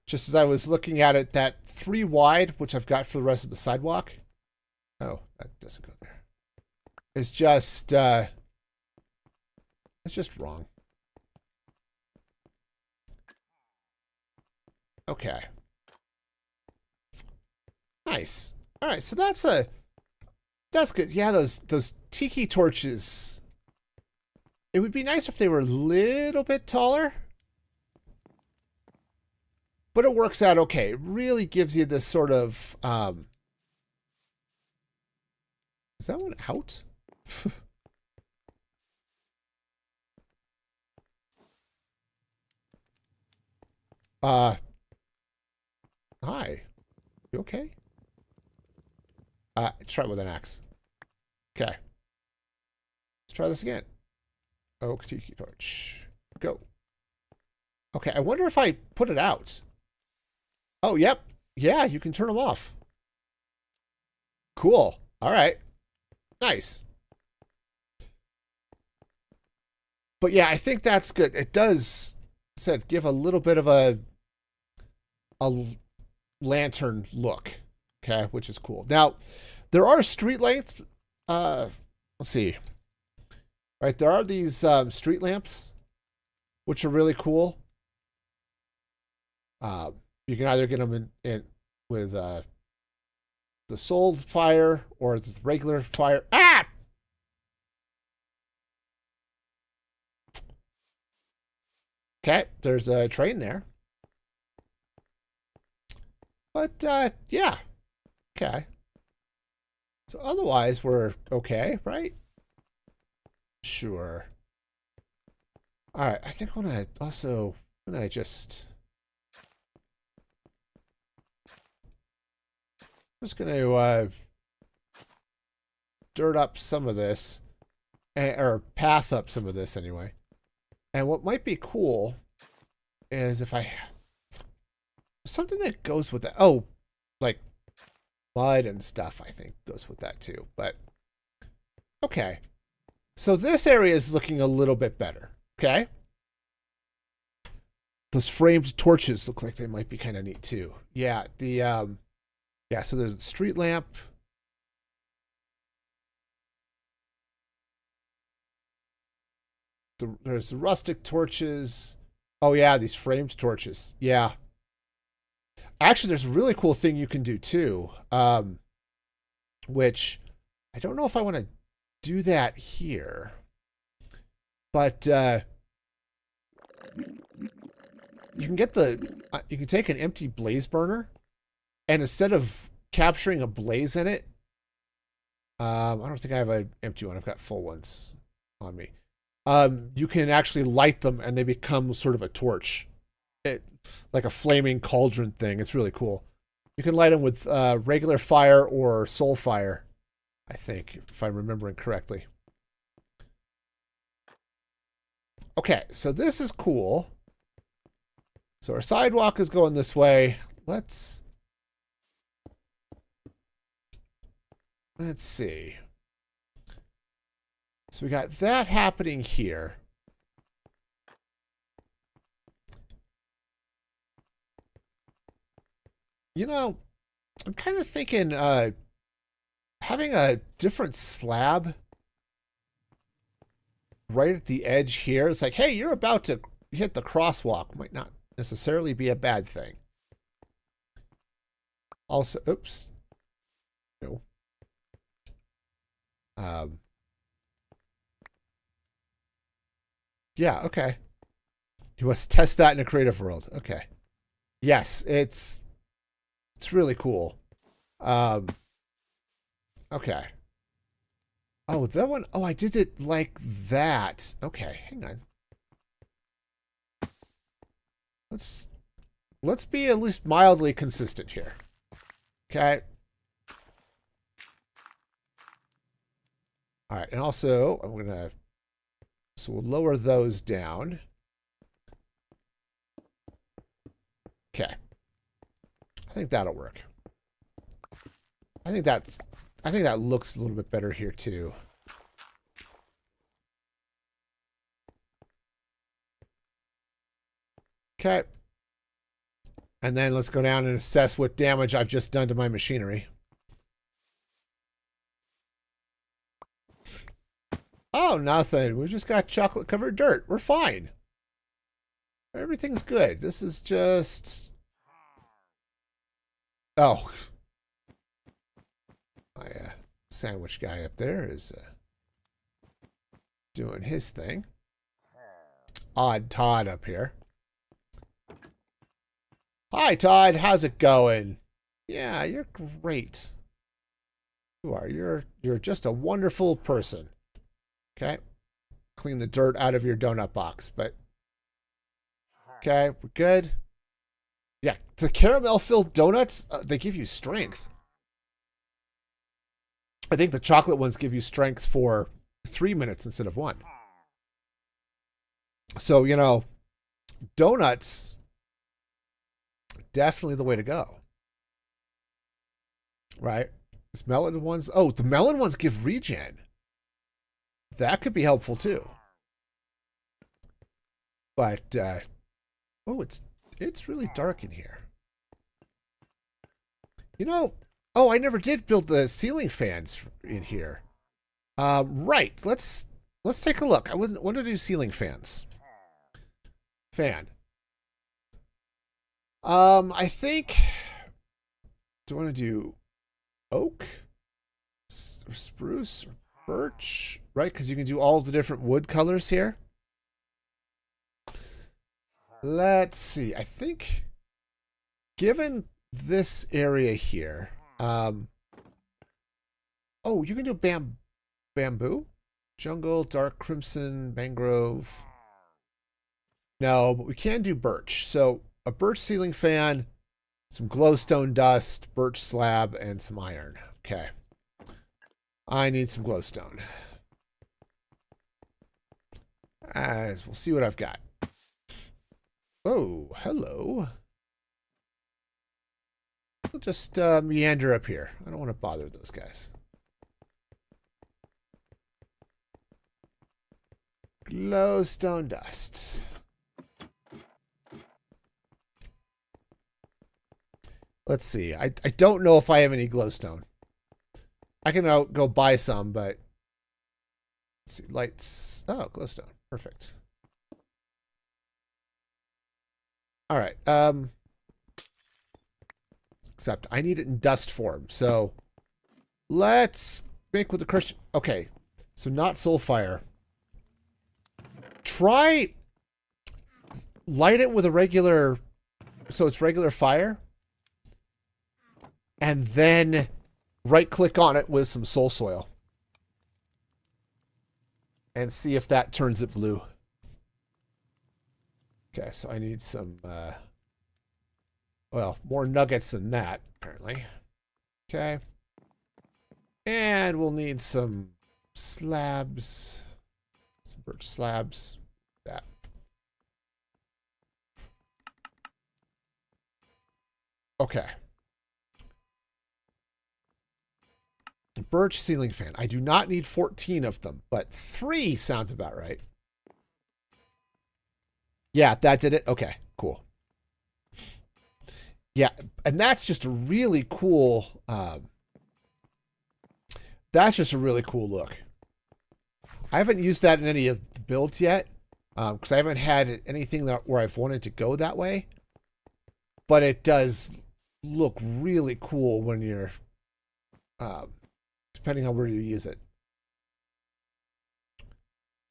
Just as I was looking at it, that 3 wide, which I've got for the rest of the sidewalk. Oh, that doesn't go there. It's just wrong. Okay. Nice. All right, so that's good. Yeah, those tiki torches. It would be nice if they were a little bit taller. But it works out okay. It really gives you this sort of is that one out? Hi. You okay? Let's try it with an axe. Okay. Let's try this again. Oak tiki torch. Go. Okay, I wonder if I put it out. Oh, yep. Yeah, you can turn them off. Cool. All right. Nice. But yeah, I think that's good. It does, give a little bit of a lantern look. Okay, which is cool. Now, there are street lamps. Let's see. Right, there are these street lamps, which are really cool. You can either get them in with the soul fire or the regular fire. Ah! Okay, there's a train there. But, yeah. Okay. So otherwise, we're okay, right? Sure. All right, I think I'm going to also... just going to dirt up some of this, or path up some of this anyway. And what might be cool is if I something that goes with that. Oh, like mud and stuff, I think goes with that too. But okay, so this area is looking a little bit better. Okay, those framed torches look like they might be kind of neat too. Yeah, the yeah, so there's a street lamp. There's the rustic torches. Oh, yeah, these framed torches. Yeah. Actually, there's a really cool thing you can do, too, which I don't know if I want to do that here. But you can get you can take an empty blaze burner, and instead of capturing a blaze in it, I don't think I have an empty one. I've got full ones on me. you can actually light them and they become sort of a torch. Like a flaming cauldron thing. It's really cool. You can light them with regular fire or soul fire, I think, if I'm remembering correctly. Okay, so this is cool. So our sidewalk is going this way. Let's see. So we got that happening here. You know, I'm kind of thinking having a different slab right at the edge here. It's like, hey, you're about to hit the crosswalk. Might not necessarily be a bad thing. Also, oops. No. Yeah, okay. You must test that in a creative world. Okay. Yes, it's really cool. Okay. Oh, that one. Oh, I did it like that. Okay, hang on. Let's be at least mildly consistent here. Okay. All right, and also I'm gonna. So we'll lower those down. Okay. I think that'll work. I think that looks a little bit better here too. Okay. And then let's go down and assess what damage I've just done to my machinery. Oh, nothing. We just got chocolate covered dirt. We're fine. Everything's good. This is just... Oh. My sandwich guy up there is doing his thing. Odd Todd up here. Hi, Todd. How's it going? Yeah, you're great. You are. You're just a wonderful person. Okay. Clean the dirt out of your donut box, but... Okay, we're good. Yeah, the caramel-filled donuts, they give you strength. I think the chocolate ones give you strength for 3 minutes instead of 1. So, you know, donuts, definitely the way to go. Right? These melon ones, oh, the melon ones give regen. That could be helpful too. But, oh, it's really dark in here. You know, oh, I never did build the ceiling fans in here. Right, let's take a look. I want to do ceiling fans. Fan. I think, do I want to do oak, or spruce, or birch? Right, because you can do all the different wood colors here. Let's see. I think, given this area here, oh, you can do bamboo, jungle, dark crimson, mangrove. No, but we can do birch. So a birch ceiling fan, some glowstone dust, birch slab, and some iron. Okay. I need some glowstone. As we'll see what I've got. Oh, hello. We'll just meander up here. I don't want to bother those guys. Glowstone dust. Let's see. I don't know if I have any glowstone. I can go buy some, but let's see. Lights. Oh, glowstone. Perfect. All right. Except I need it in dust form. So let's make with the Christian. Okay. So not soulfire. Try light it with a regular, so it's regular fire, and then right click on it with some soul soil. and see if that turns it blue. Okay, so I need some, well, more nuggets than that, apparently. Okay. And we'll need some slabs. Some birch slabs. That. Okay. Birch ceiling fan. I do not need 14 of them, but 3 sounds about right. Yeah, that did it. Okay, cool. Yeah, and that's just a really cool, that's just a really cool look. I haven't used that in any of the builds yet, because I haven't had anything where I've wanted to go that way. But it does look really cool when you're, depending on where you use it.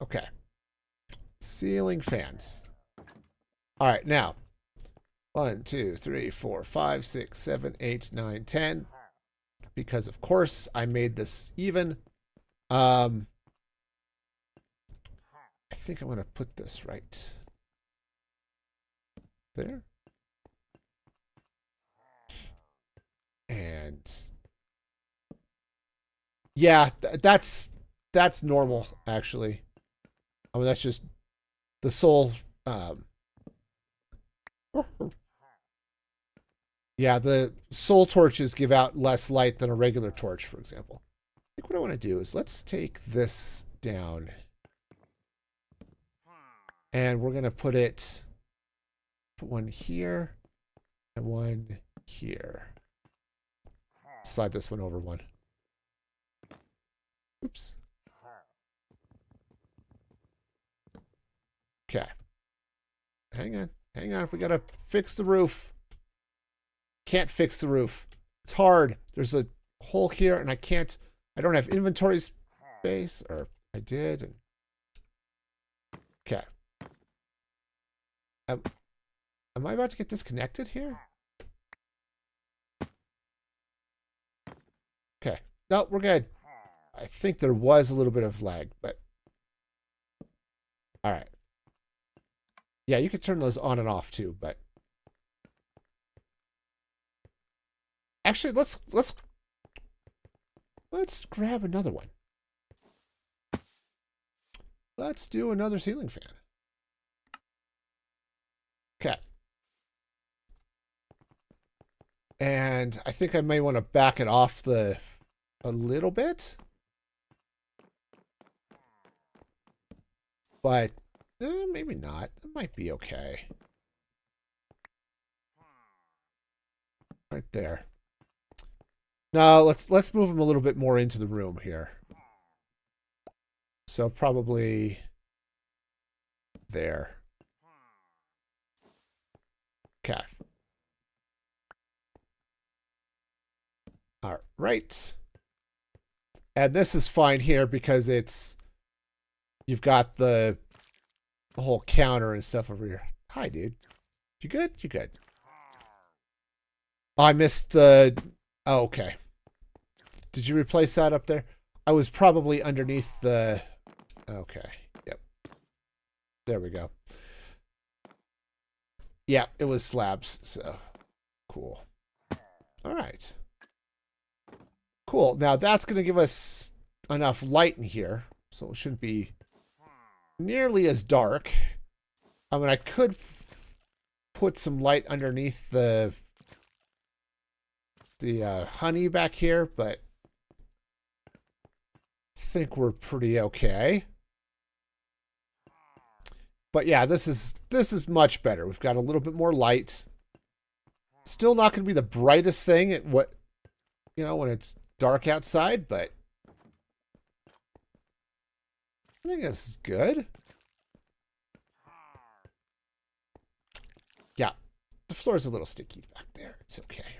Okay. Ceiling fans. All right, now. 1, 2, 3, 4, 5, 6, 7, 8, 9, 10. Because, of course, I made this even. I think I'm going to put this right there. And yeah, that's normal, actually. I mean, that's just the soul. Yeah, the soul torches give out less light than a regular torch, for example. I think what I want to do is let's take this down. And we're going to put one here and one here. Slide this one over one. Oops. Okay. Hang on. Hang on. We got to fix the roof. Can't fix the roof. It's hard. There's a hole here and I don't have inventory space, or I did. Okay. Am I about to get disconnected here? Okay. No, we're good. I think there was a little bit of lag, but all right. Yeah, you could turn those on and off too, but actually let's grab another one. Let's do another ceiling fan. Okay. And I think I may want to back it off a little bit. But maybe not. It might be okay. Right there. Now let's move them a little bit more into the room here. So probably there. Okay. All right. And this is fine here because you've got the whole counter and stuff over here. Hi, dude. You good? You good? Oh, I missed oh, okay. Did you replace that up there? I was probably underneath the... Okay. Yep. There we go. Yeah, it was slabs, so cool. All right. Cool. Now that's going to give us enough light in here, so it shouldn't be nearly as dark. I mean, I could put some light underneath the honey back here, but I think we're pretty okay. But yeah, this is much better. We've got a little bit more light. Still not going to be the brightest thing at when it's dark outside, but I think this is good. Yeah, the floor is a little sticky back there. It's okay.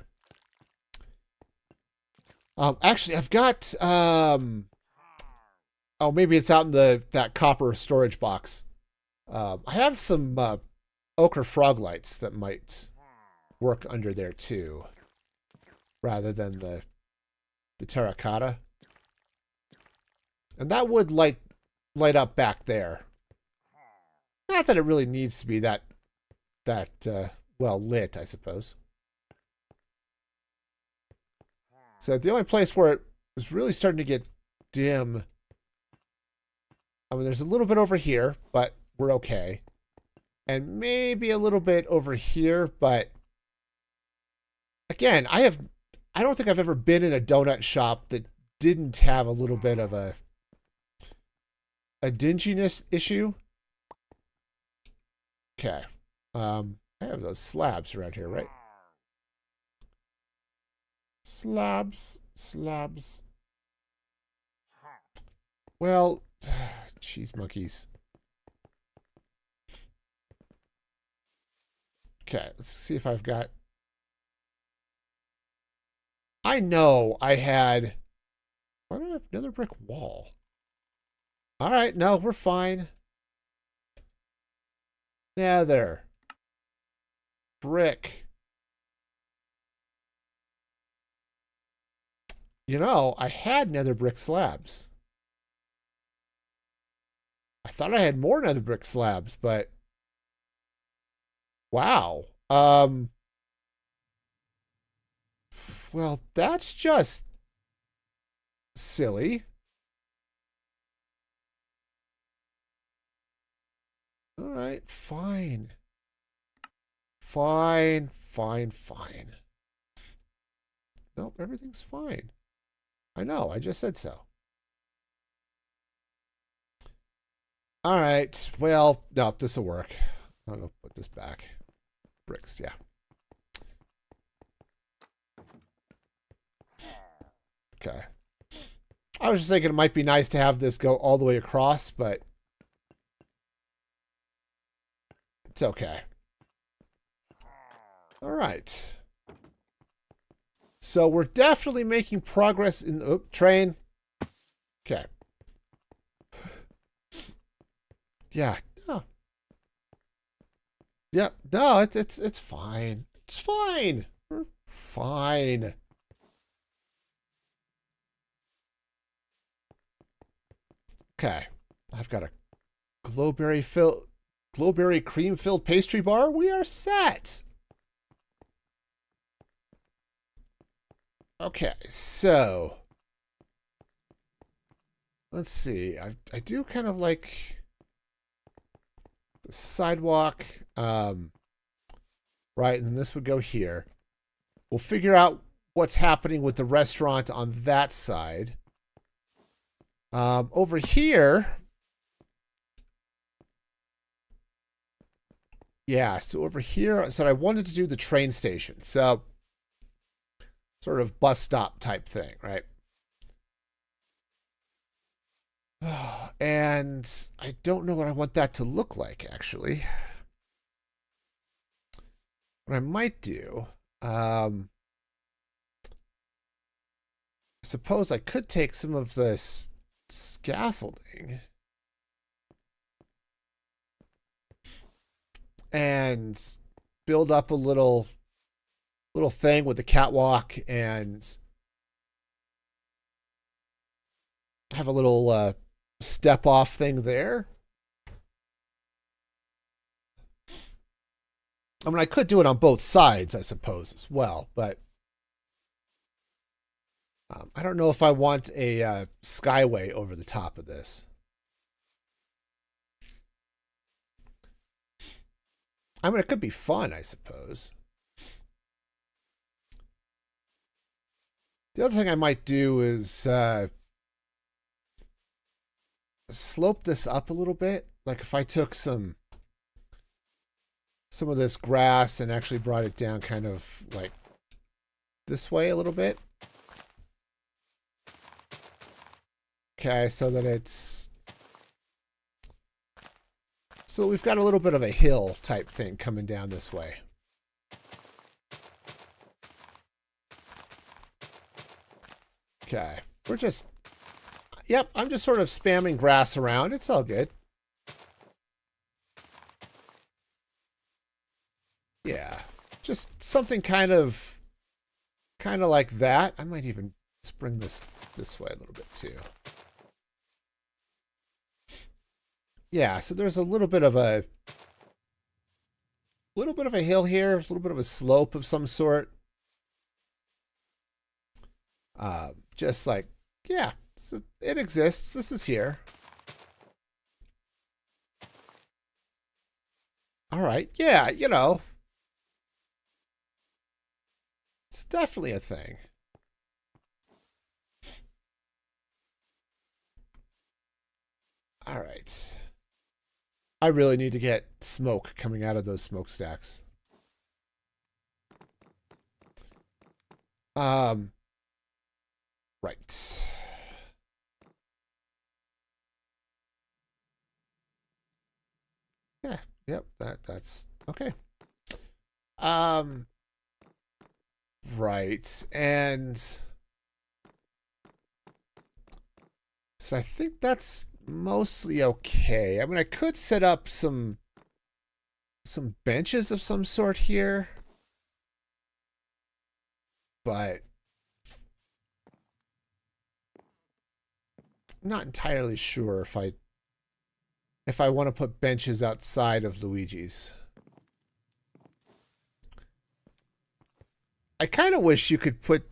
Actually, I've got oh, maybe it's out in that copper storage box. I have some ochre frog lights that might work under there too, rather than the terracotta. And that would light light up back there. Not that it really needs to be that well lit, I suppose. So the only place where it was really starting to get dim, I mean, there's a little bit over here, but we're okay. And maybe a little bit over here, but again, I don't think I've ever been in a donut shop that didn't have a little bit of a dinginess issue. Okay. I have those slabs around here, right? Slabs. Well, cheese monkeys. Okay, let's see if I've got... I know I had... Why do I have another brick wall? All right, no, we're fine. Nether. Brick. You know, I had nether brick slabs. I thought I had more nether brick slabs, but... Wow. Well, that's just silly. All right, fine. Fine. Nope, everything's fine. I know, I just said so. All right, well, no, this will work. I'm gonna put this back. Bricks, yeah. Okay. I was just thinking it might be nice to have this go all the way across, but it's okay. All right. So we're definitely making progress in the train. Okay. Yeah. No. Yeah. No, it's fine. It's fine. We're fine. Okay. I've got a glowberry cream filled pastry bar. We are set. Okay, so let's see. I do kind of like the sidewalk, right? And this would go here. We'll figure out what's happening with the restaurant on that side. Over here, yeah. So over here, I said I wanted to do the train station. So. Sort of bus stop type thing, right? And I don't know what I want that to look like, actually. What I might do, I suppose I could take some of this scaffolding and build up a little thing with the catwalk and have a little step off thing there. I mean, I could do it on both sides, I suppose, as well, but I don't know if I want a skyway over the top of this. I mean, it could be fun, I suppose. The other thing I might do is slope this up a little bit. Like if I took some of this grass and actually brought it down kind of like this way a little bit. Okay, so that it's... So we've got a little bit of a hill type thing coming down this way. Okay, we're just, yep, I'm just sort of spamming grass around. It's all good. Yeah, just something kind of like that. I might even bring this way a little bit too. yeah, so there's a little bit of a hill here, a little bit of a slope of some sort. Just like, yeah, so it exists. This is here. All right, yeah, you know, it's definitely a thing. All right. I really need to get smoke coming out of those smokestacks. Um, right. Yeah, yep, that's okay. Um, right. And so I think that's mostly okay. I mean, I could set up some benches of some sort here, but I'm not entirely sure if I want to put benches outside of Luigi's. I kind of wish you could put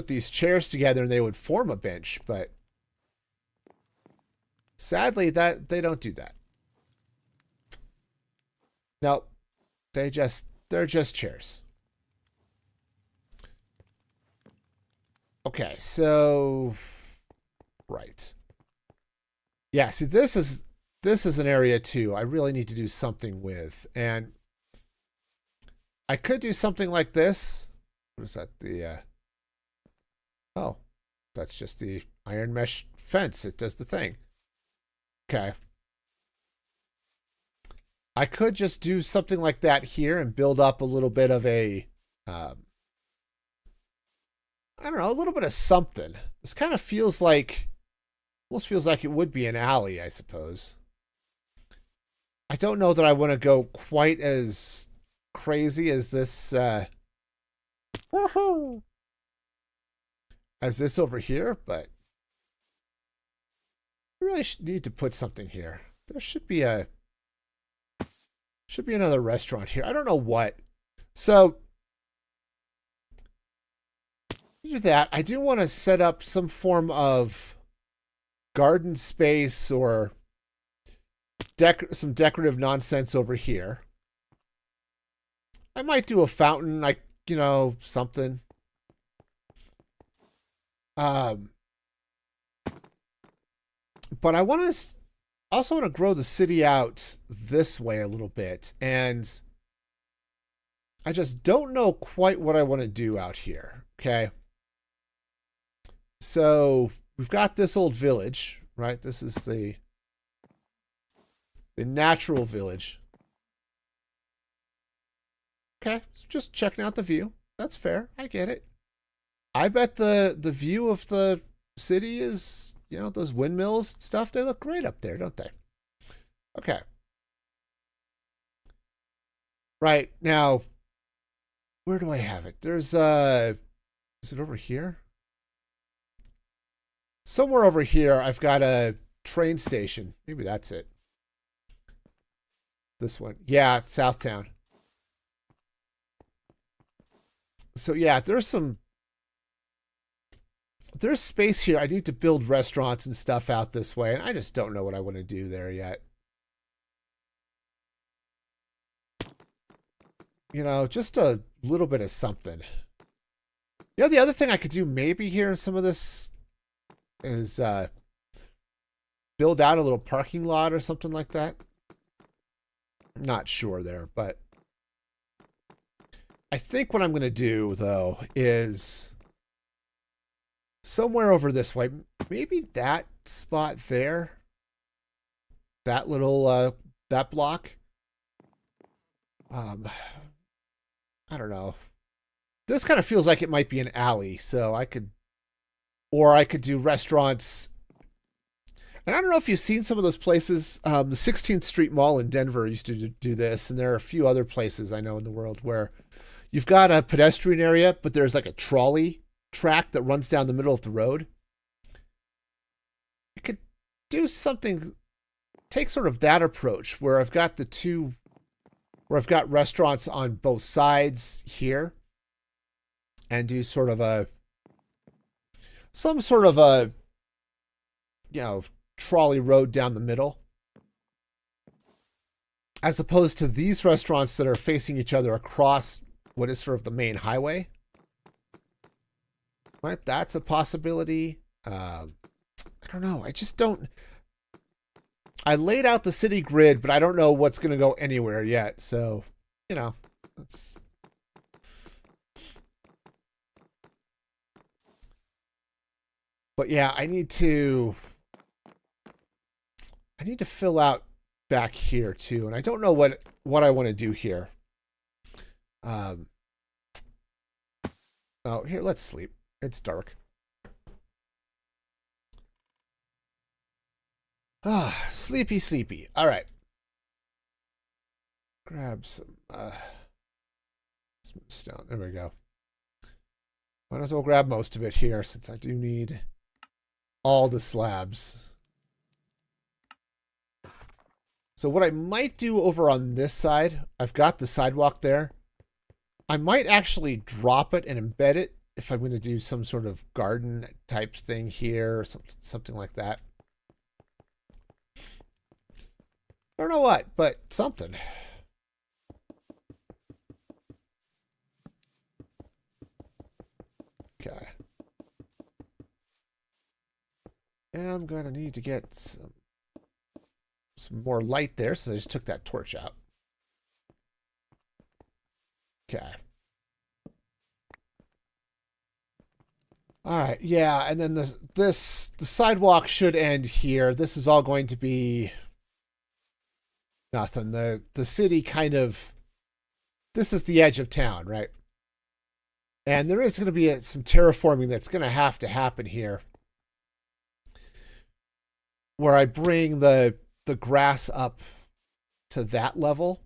these chairs together and they would form a bench, but sadly that they don't do that. No, they're just chairs. Okay, so right. Yeah, see this is an area too I really need to do something with. And I could do something like this. What is that? Oh, that's just the iron mesh fence. It does the thing. Okay. I could just do something like that here and build up a little bit of a, I don't know, a little bit of something. This kind of feels like, almost feels like it would be an alley, I suppose. I don't know that I want to go quite as crazy as this, woohoo, as this over here, but I really need to put something here. There should be another restaurant here. I don't know what. So do that. I do want to set up some form of garden space or some decorative nonsense over here. I might do a fountain, like, you know, something. But I want to also want to grow the city out this way a little bit, and I just don't know quite what I want to do out here. Okay. So we've got this old village, right? This is the natural village. Okay, so just checking out the view. That's fair. I get it. I bet the view of the city is, you know, those windmills and stuff, they look great up there, don't they? Okay. Right, now, where do I have it? There's, is it over here? Somewhere over here, I've got a train station. Maybe that's it. This one. Yeah, it's Southtown. So yeah, there's space here. I need to build restaurants and stuff out this way, and I just don't know what I want to do there yet. You know, just a little bit of something. You know, the other thing I could do maybe here in some of this is build out a little parking lot or something like that. I'm not sure there, but I think what I'm going to do, though, is somewhere over this way, maybe that spot there, that little, that block. I don't know. This kind of feels like it might be an alley, so I could do restaurants. And I don't know if you've seen some of those places. The 16th Street Mall in Denver used to do this, and there are a few other places I know in the world where you've got a pedestrian area, but there's like a trolley track that runs down the middle of the road. You could do something take sort of that approach where I've got where I've got restaurants on both sides here, and do sort of some sort of a, trolley road down the middle, as opposed to these restaurants that are facing each other across what is sort of the main highway. Right, that's a possibility. I don't know. I laid out the city grid, but I don't know what's going to go anywhere yet. So, it's... But yeah, I need to fill out back here too, and I don't know what I want to do here. Oh, here, let's sleep. It's dark. Ah, sleepy, sleepy. All right. Grab some stone. There we go. Might as well grab most of it here, since I do need all the slabs. So what I might do over on this side, I've got the sidewalk there. I might actually drop it and embed it if I'm going to do some sort of garden type thing here, or something like that. I don't know what, but something. Okay. And I'm going to need to get some more light there, so I just took that torch out. Okay. All right, yeah, and then the sidewalk should end here. This is all going to be nothing. The city kind of, this is the edge of town, right? And there is going to be some terraforming that's going to have to happen here, where I bring the grass up to that level.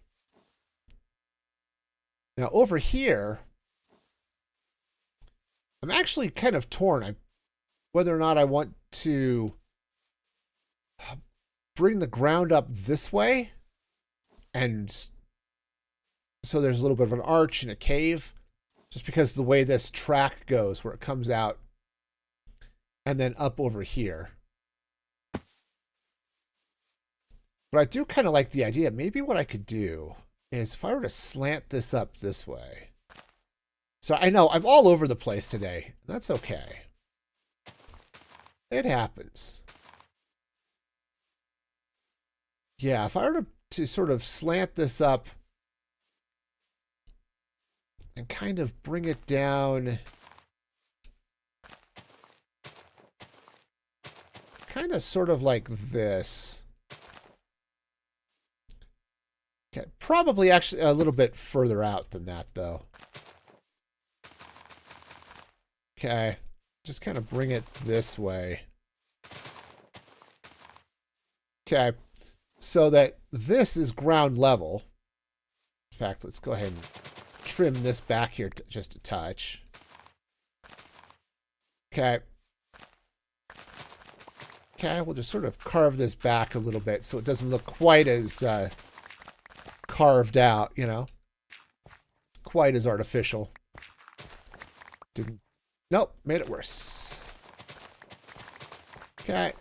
Now over here, I'm actually kind of torn whether or not I want to bring the ground up this way, and so there's a little bit of an arch and a cave, just because the way this track goes, where it comes out and then up over here. But I do kind of like the idea. Maybe what I could do is if I were to slant this up this way. So I know I'm all over the place today. That's okay. It happens. Yeah, if I were to sort of slant this up and kind of bring it down, kind of sort of like this. Okay, probably actually a little bit further out than that, though. Okay, just kind of bring it this way. Okay, so that this is ground level. In fact, let's go ahead and trim this back here just a touch. Okay. Okay, we'll just sort of carve this back a little bit so it doesn't look quite as carved out, quite as artificial. Nope, made it worse. Okay.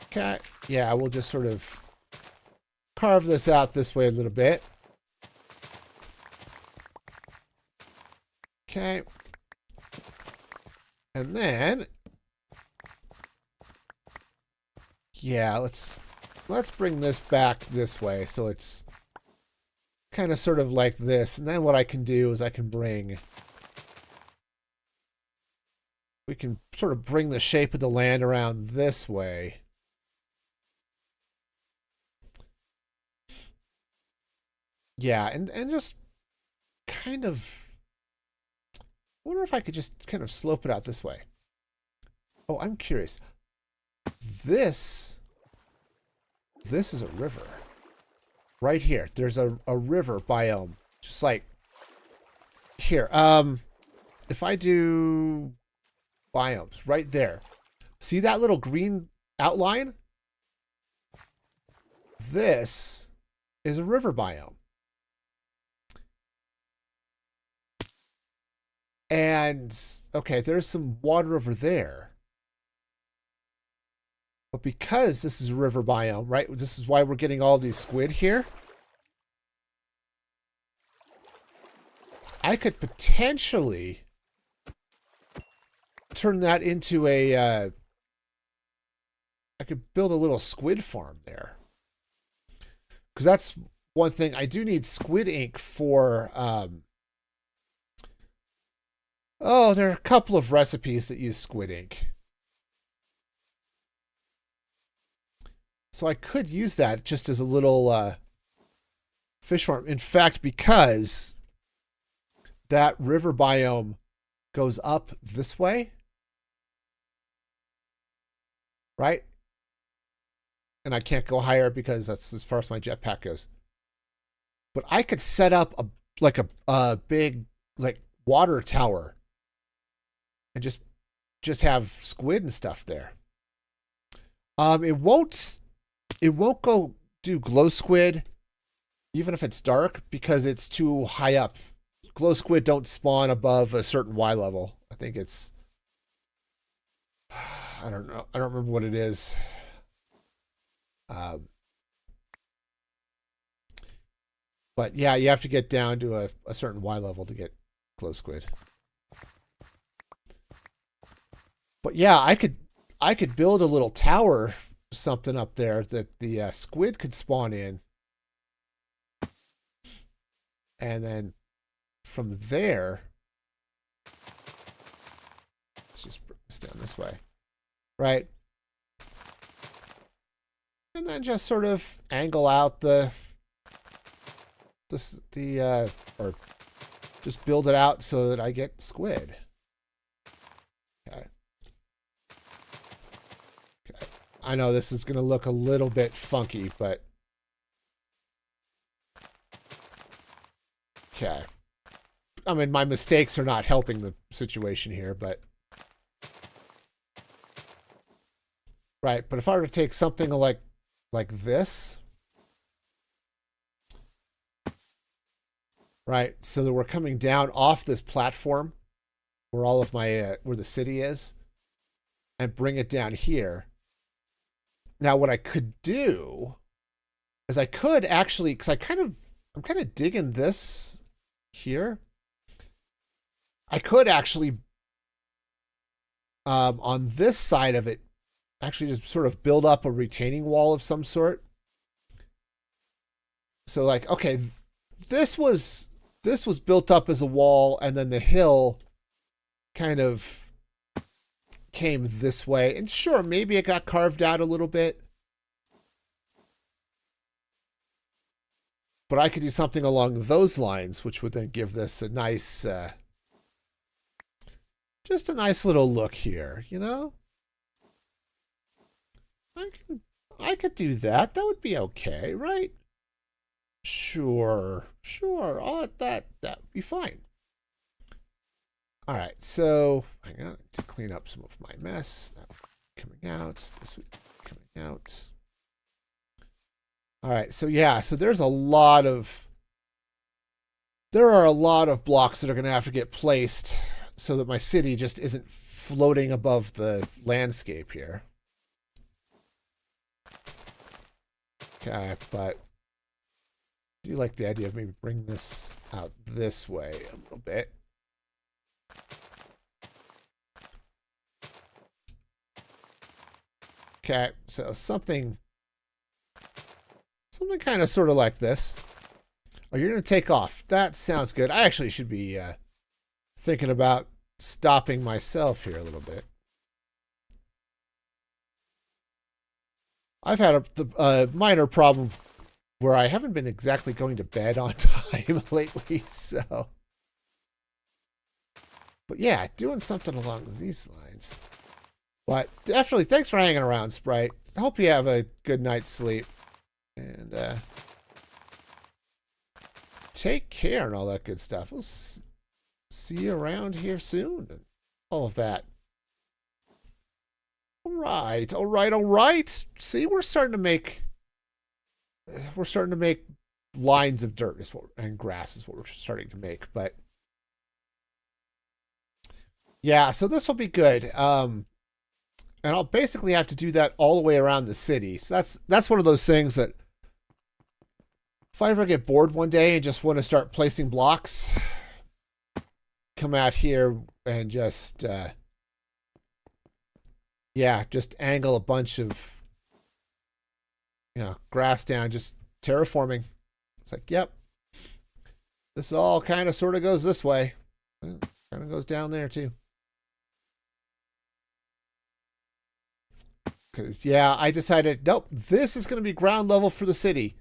Okay. Yeah, we'll just sort of carve this out this way a little bit. Okay. And then, yeah, let's bring this back this way so it's kind of sort of like this. And then what I can do is we can sort of bring the shape of the land around this way. Yeah, and just kind of, I wonder if I could just kind of slope it out this way. Oh, I'm curious. This is a river. Right here. There's a river biome. Just like here. If I do biomes right there. See that little green outline? this is a river biome. And, okay, there's some water over there. But because this is a river biome, right? This is why we're getting all these squid here. I could potentially turn that into a... I could build a little squid farm there. Because that's one thing. I do need squid ink for... oh, there are a couple of recipes that use squid ink. So I could use that just as a little fish farm. In fact, because that river biome goes up this way, right? And I can't go higher because that's as far as my jetpack goes. But I could set up a big water tower and just have squid and stuff there. It won't go do glow squid even if it's dark because it's too high up. Glow squid don't spawn above a certain Y level. I think it's, I don't know. I don't remember what it is. But yeah, you have to get down to a certain Y level to get glow squid. But yeah, I could build a little tower, something up there that the squid could spawn in. And then from there, let's just bring this down this way, right? And then just sort of angle out or just build it out so that I get squid. Okay. Okay. I know this is going to look a little bit funky, but okay. I mean, my mistakes are not helping the situation here, but right. But if I were to take something like this, right, so that we're coming down off this platform where all of my where the city is, and bring it down here. Now, what I could do is I could actually, because I'm kind of digging this here. I could actually, on this side of it, actually just sort of build up a retaining wall of some sort. So like, okay, this was built up as a wall, and then the hill kind of came this way. And sure, maybe it got carved out a little bit. But I could do something along those lines, which would then give this a nice, just a nice little look here, you know? I could do that. That would be okay, right? Sure. Oh, that would be fine. All right, so hang on to clean up some of my mess. Coming out. This week coming out. All right, so yeah, so there are a lot of blocks that are going to have to get placed so that my city just isn't floating above the landscape here. Okay, but I do like the idea of maybe bringing this out this way a little bit. Okay, so something kind of sort of like this. Oh, you're going to take off. That sounds good. I actually should be thinking about stopping myself here a little bit. I've had a minor problem where I haven't been exactly going to bed on time lately, so. But yeah, doing something along these lines. But definitely, thanks for hanging around, Sprite. I hope you have a good night's sleep. And take care and all that good stuff. We'll see you around here soon and all of that. All right. See, we're starting to make we're starting to make lines of dirt and grass is what we're starting to make. But yeah, so this will be good. And I'll basically have to do that all the way around the city. So that's one of those things that if I ever get bored one day and just want to start placing blocks, come out here and just yeah, just angle a bunch of grass down, just terraforming. It's like, yep, this all kind of sort of goes this way. Kind of goes down there too. Because, yeah, I decided, nope, this is going to be ground level for the city.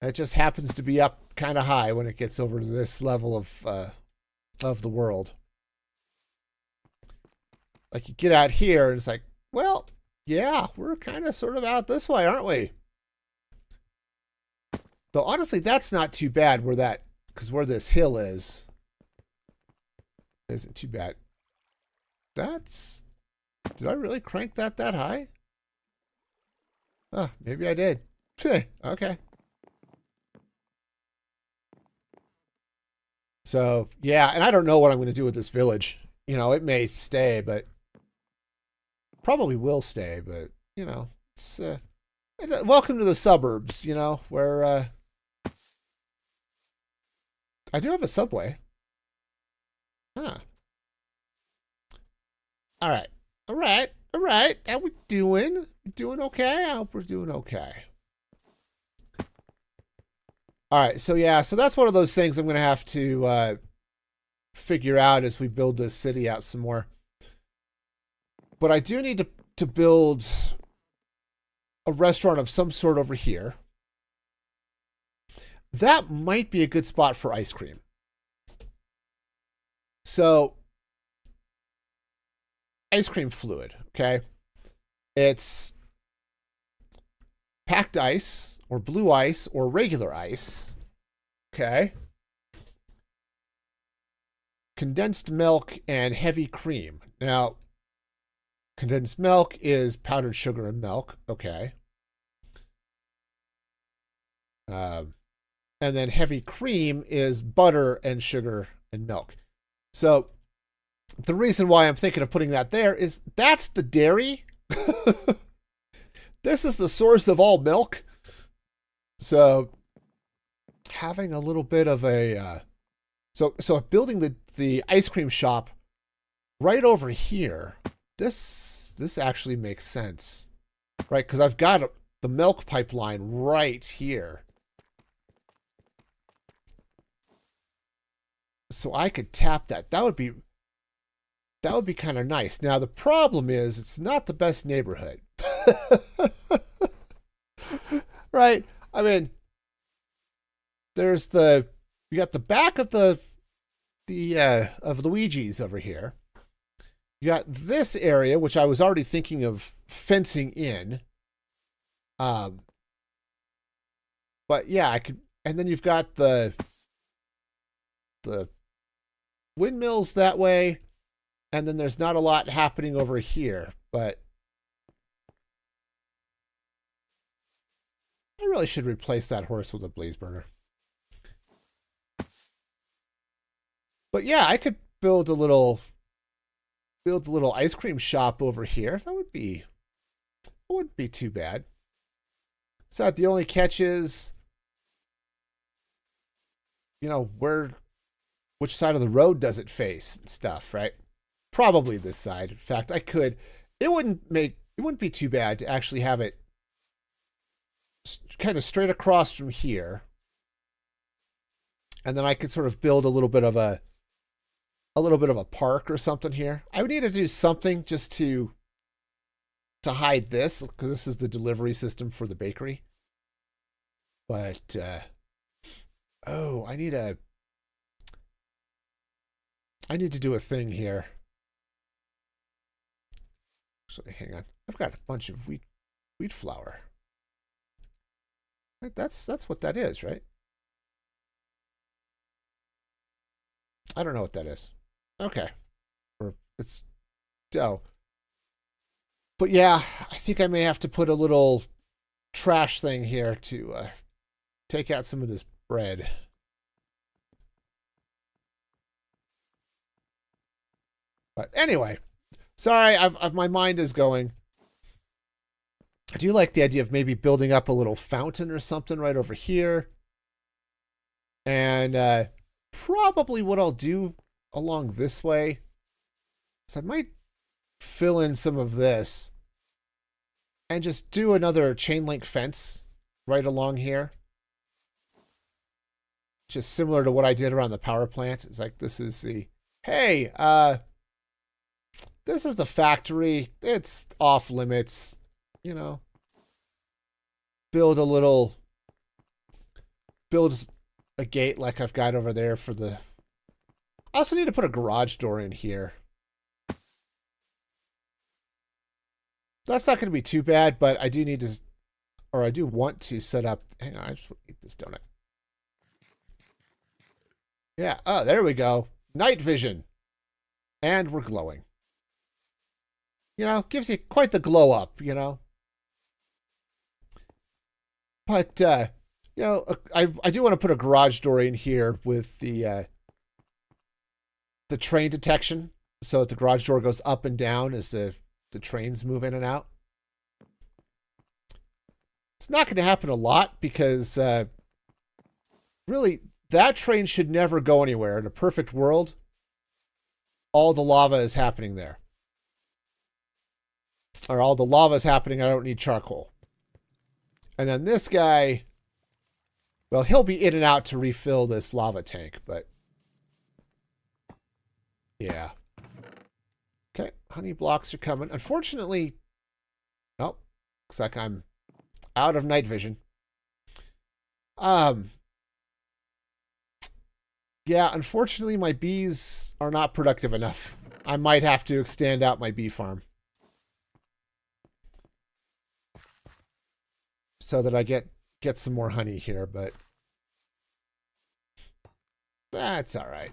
It just happens to be up kind of high when it gets over to this level of the world. Like, you get out here, and it's like, well, yeah, we're kind of sort of out this way, aren't we? Though, honestly, that's not too bad because where this hill is, isn't too bad. Did I really crank that high? Oh, maybe I did. Okay. So, yeah, and I don't know what I'm going to do with this village. It may stay, but probably will stay, but, it's, welcome to the suburbs, where, I do have a subway. Huh. All right. All right. How we doing? We doing okay? I hope we're doing okay. All right. So, yeah. So that's one of those things I'm going to have to figure out as we build this city out some more. But I do need to build a restaurant of some sort over here. That might be a good spot for ice cream. So, ice cream fluid, okay? It's packed ice or blue ice or regular ice, okay? Condensed milk and heavy cream. Now, condensed milk is powdered sugar and milk, okay? And then heavy cream is butter and sugar and milk. So, the reason why I'm thinking of putting that there is that's the dairy. This is the source of all milk. So having a little bit of a so building the ice cream shop right over here. This actually makes sense, right? Because I've got the milk pipeline right here. So I could tap that. That would be kind of nice. Now, the problem is it's not the best neighborhood. Right? I mean, you got the back of the of Luigi's over here. You got this area, which I was already thinking of fencing in. But yeah, I could, and then you've got the windmills that way. And then there's not a lot happening over here, but I really should replace that horse with a blaze burner. But yeah, I could build a little ice cream shop over here. That wouldn't be too bad. So the only catch is, which side of the road does it face and stuff, right? Probably this side. In fact, it wouldn't be too bad to actually have it kind of straight across from here. And then I could sort of build a little bit of a park or something here. I would need to do something just to hide this, because this is the delivery system for the bakery. But I need to do a thing here. Actually, hang on. I've got a bunch of wheat flour. Right, that's what that is, right? I don't know what that is. Okay. Or it's dough. But yeah, I think I may have to put a little trash thing here to take out some of this bread. But anyway, sorry, my mind is going. I do like the idea of maybe building up a little fountain or something right over here. And probably what I'll do along this way is I might fill in some of this and just do another chain link fence right along here. Just similar to what I did around the power plant. It's like, this is the, hey, this is the factory. It's off limits, you know. Build a gate like I've got over there for the... I also need to put a garage door in here. That's not going to be too bad, but I do need to, or I do want to set up... Hang on, I just want to eat this donut. Yeah, oh, there we go. Night vision. And we're glowing. You know, gives you quite the glow up, you know. But, you know, I do want to put a garage door in here with the train detection, so that the garage door goes up and down as the trains move in and out. It's not going to happen a lot because really that train should never go anywhere. In a perfect world, all the lava is happening there. Or all the lava is happening, I don't need charcoal. And then this guy, well, he'll be in and out to refill this lava tank, but yeah. Okay, honey blocks are coming. Unfortunately, oh, looks like I'm out of night vision. Yeah, unfortunately, my bees are not productive enough. I might have to extend out my bee farm so that I get some more honey here, but that's all right.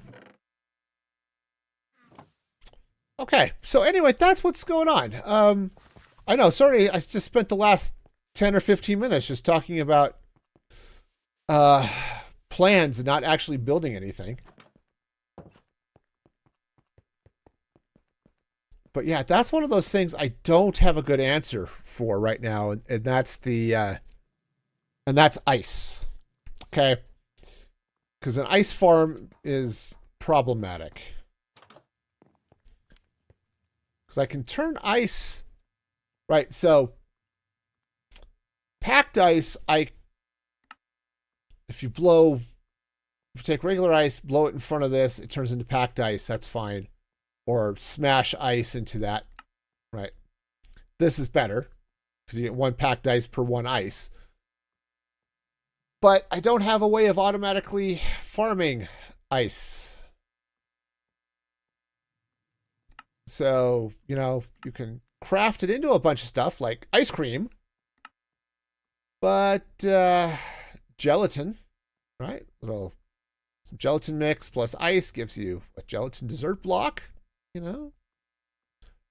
Okay, so anyway, that's what's going on. I know, sorry, I just spent the last 10 or 15 minutes just talking about plans and not actually building anything. But yeah, that's one of those things I don't have a good answer for right now, and that's the and that's ice. Okay? Because an ice farm is problematic. Because I can turn ice, right? So packed ice, if you take regular ice, blow it in front of this, it turns into packed ice. That's fine. Or smash ice into that, right? This is better because you get one packed ice per one ice. But I don't have a way of automatically farming ice. So, you know, you can craft it into a bunch of stuff like ice cream. But gelatin, right? Some gelatin mix plus ice gives you a gelatin dessert block, you know.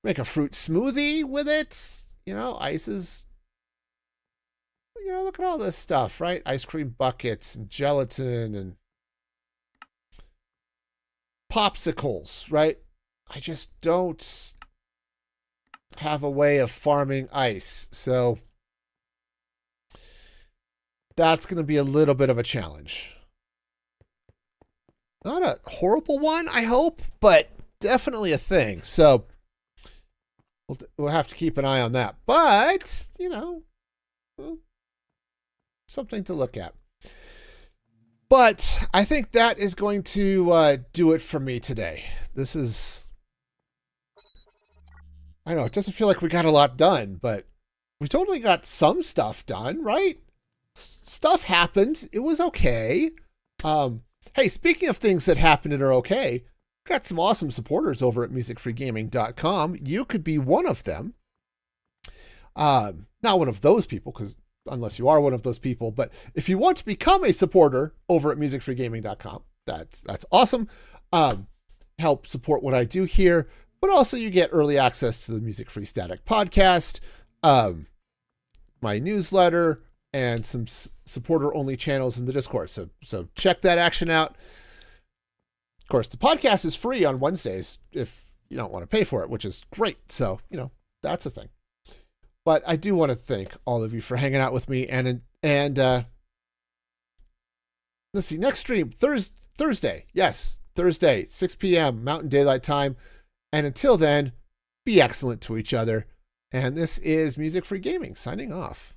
Make a fruit smoothie with it. You know, ice is, you know, look at all this stuff, right? Ice cream buckets and gelatin and popsicles, right? I just don't have a way of farming ice. So that's going to be a little bit of a challenge. Not a horrible one, I hope, but definitely a thing. So we'll have to keep an eye on that. But, you know, well, something to look at. But I think that is going to do it for me today. This is, I know, it doesn't feel like we got a lot done, but we totally got some stuff done, right? Stuff happened. It was okay. Hey, speaking of things that happened and are okay, we've got some awesome supporters over at musicfreegaming.com. You could be one of them. Not one of those people, because unless you are one of those people, but if you want to become a supporter over at musicfreegaming.com, that's awesome. Help support what I do here, but also you get early access to the Music Free Static podcast, my newsletter, and some supporter-only channels in the Discord. So check that action out. Of course, the podcast is free on Wednesdays if you don't want to pay for it, which is great. So, that's a thing. But I do want to thank all of you for hanging out with me. And let's see, next stream, Thursday. Yes, Thursday, 6 p.m. Mountain Daylight Time. And until then, be excellent to each other. And this is Music Free Gaming signing off.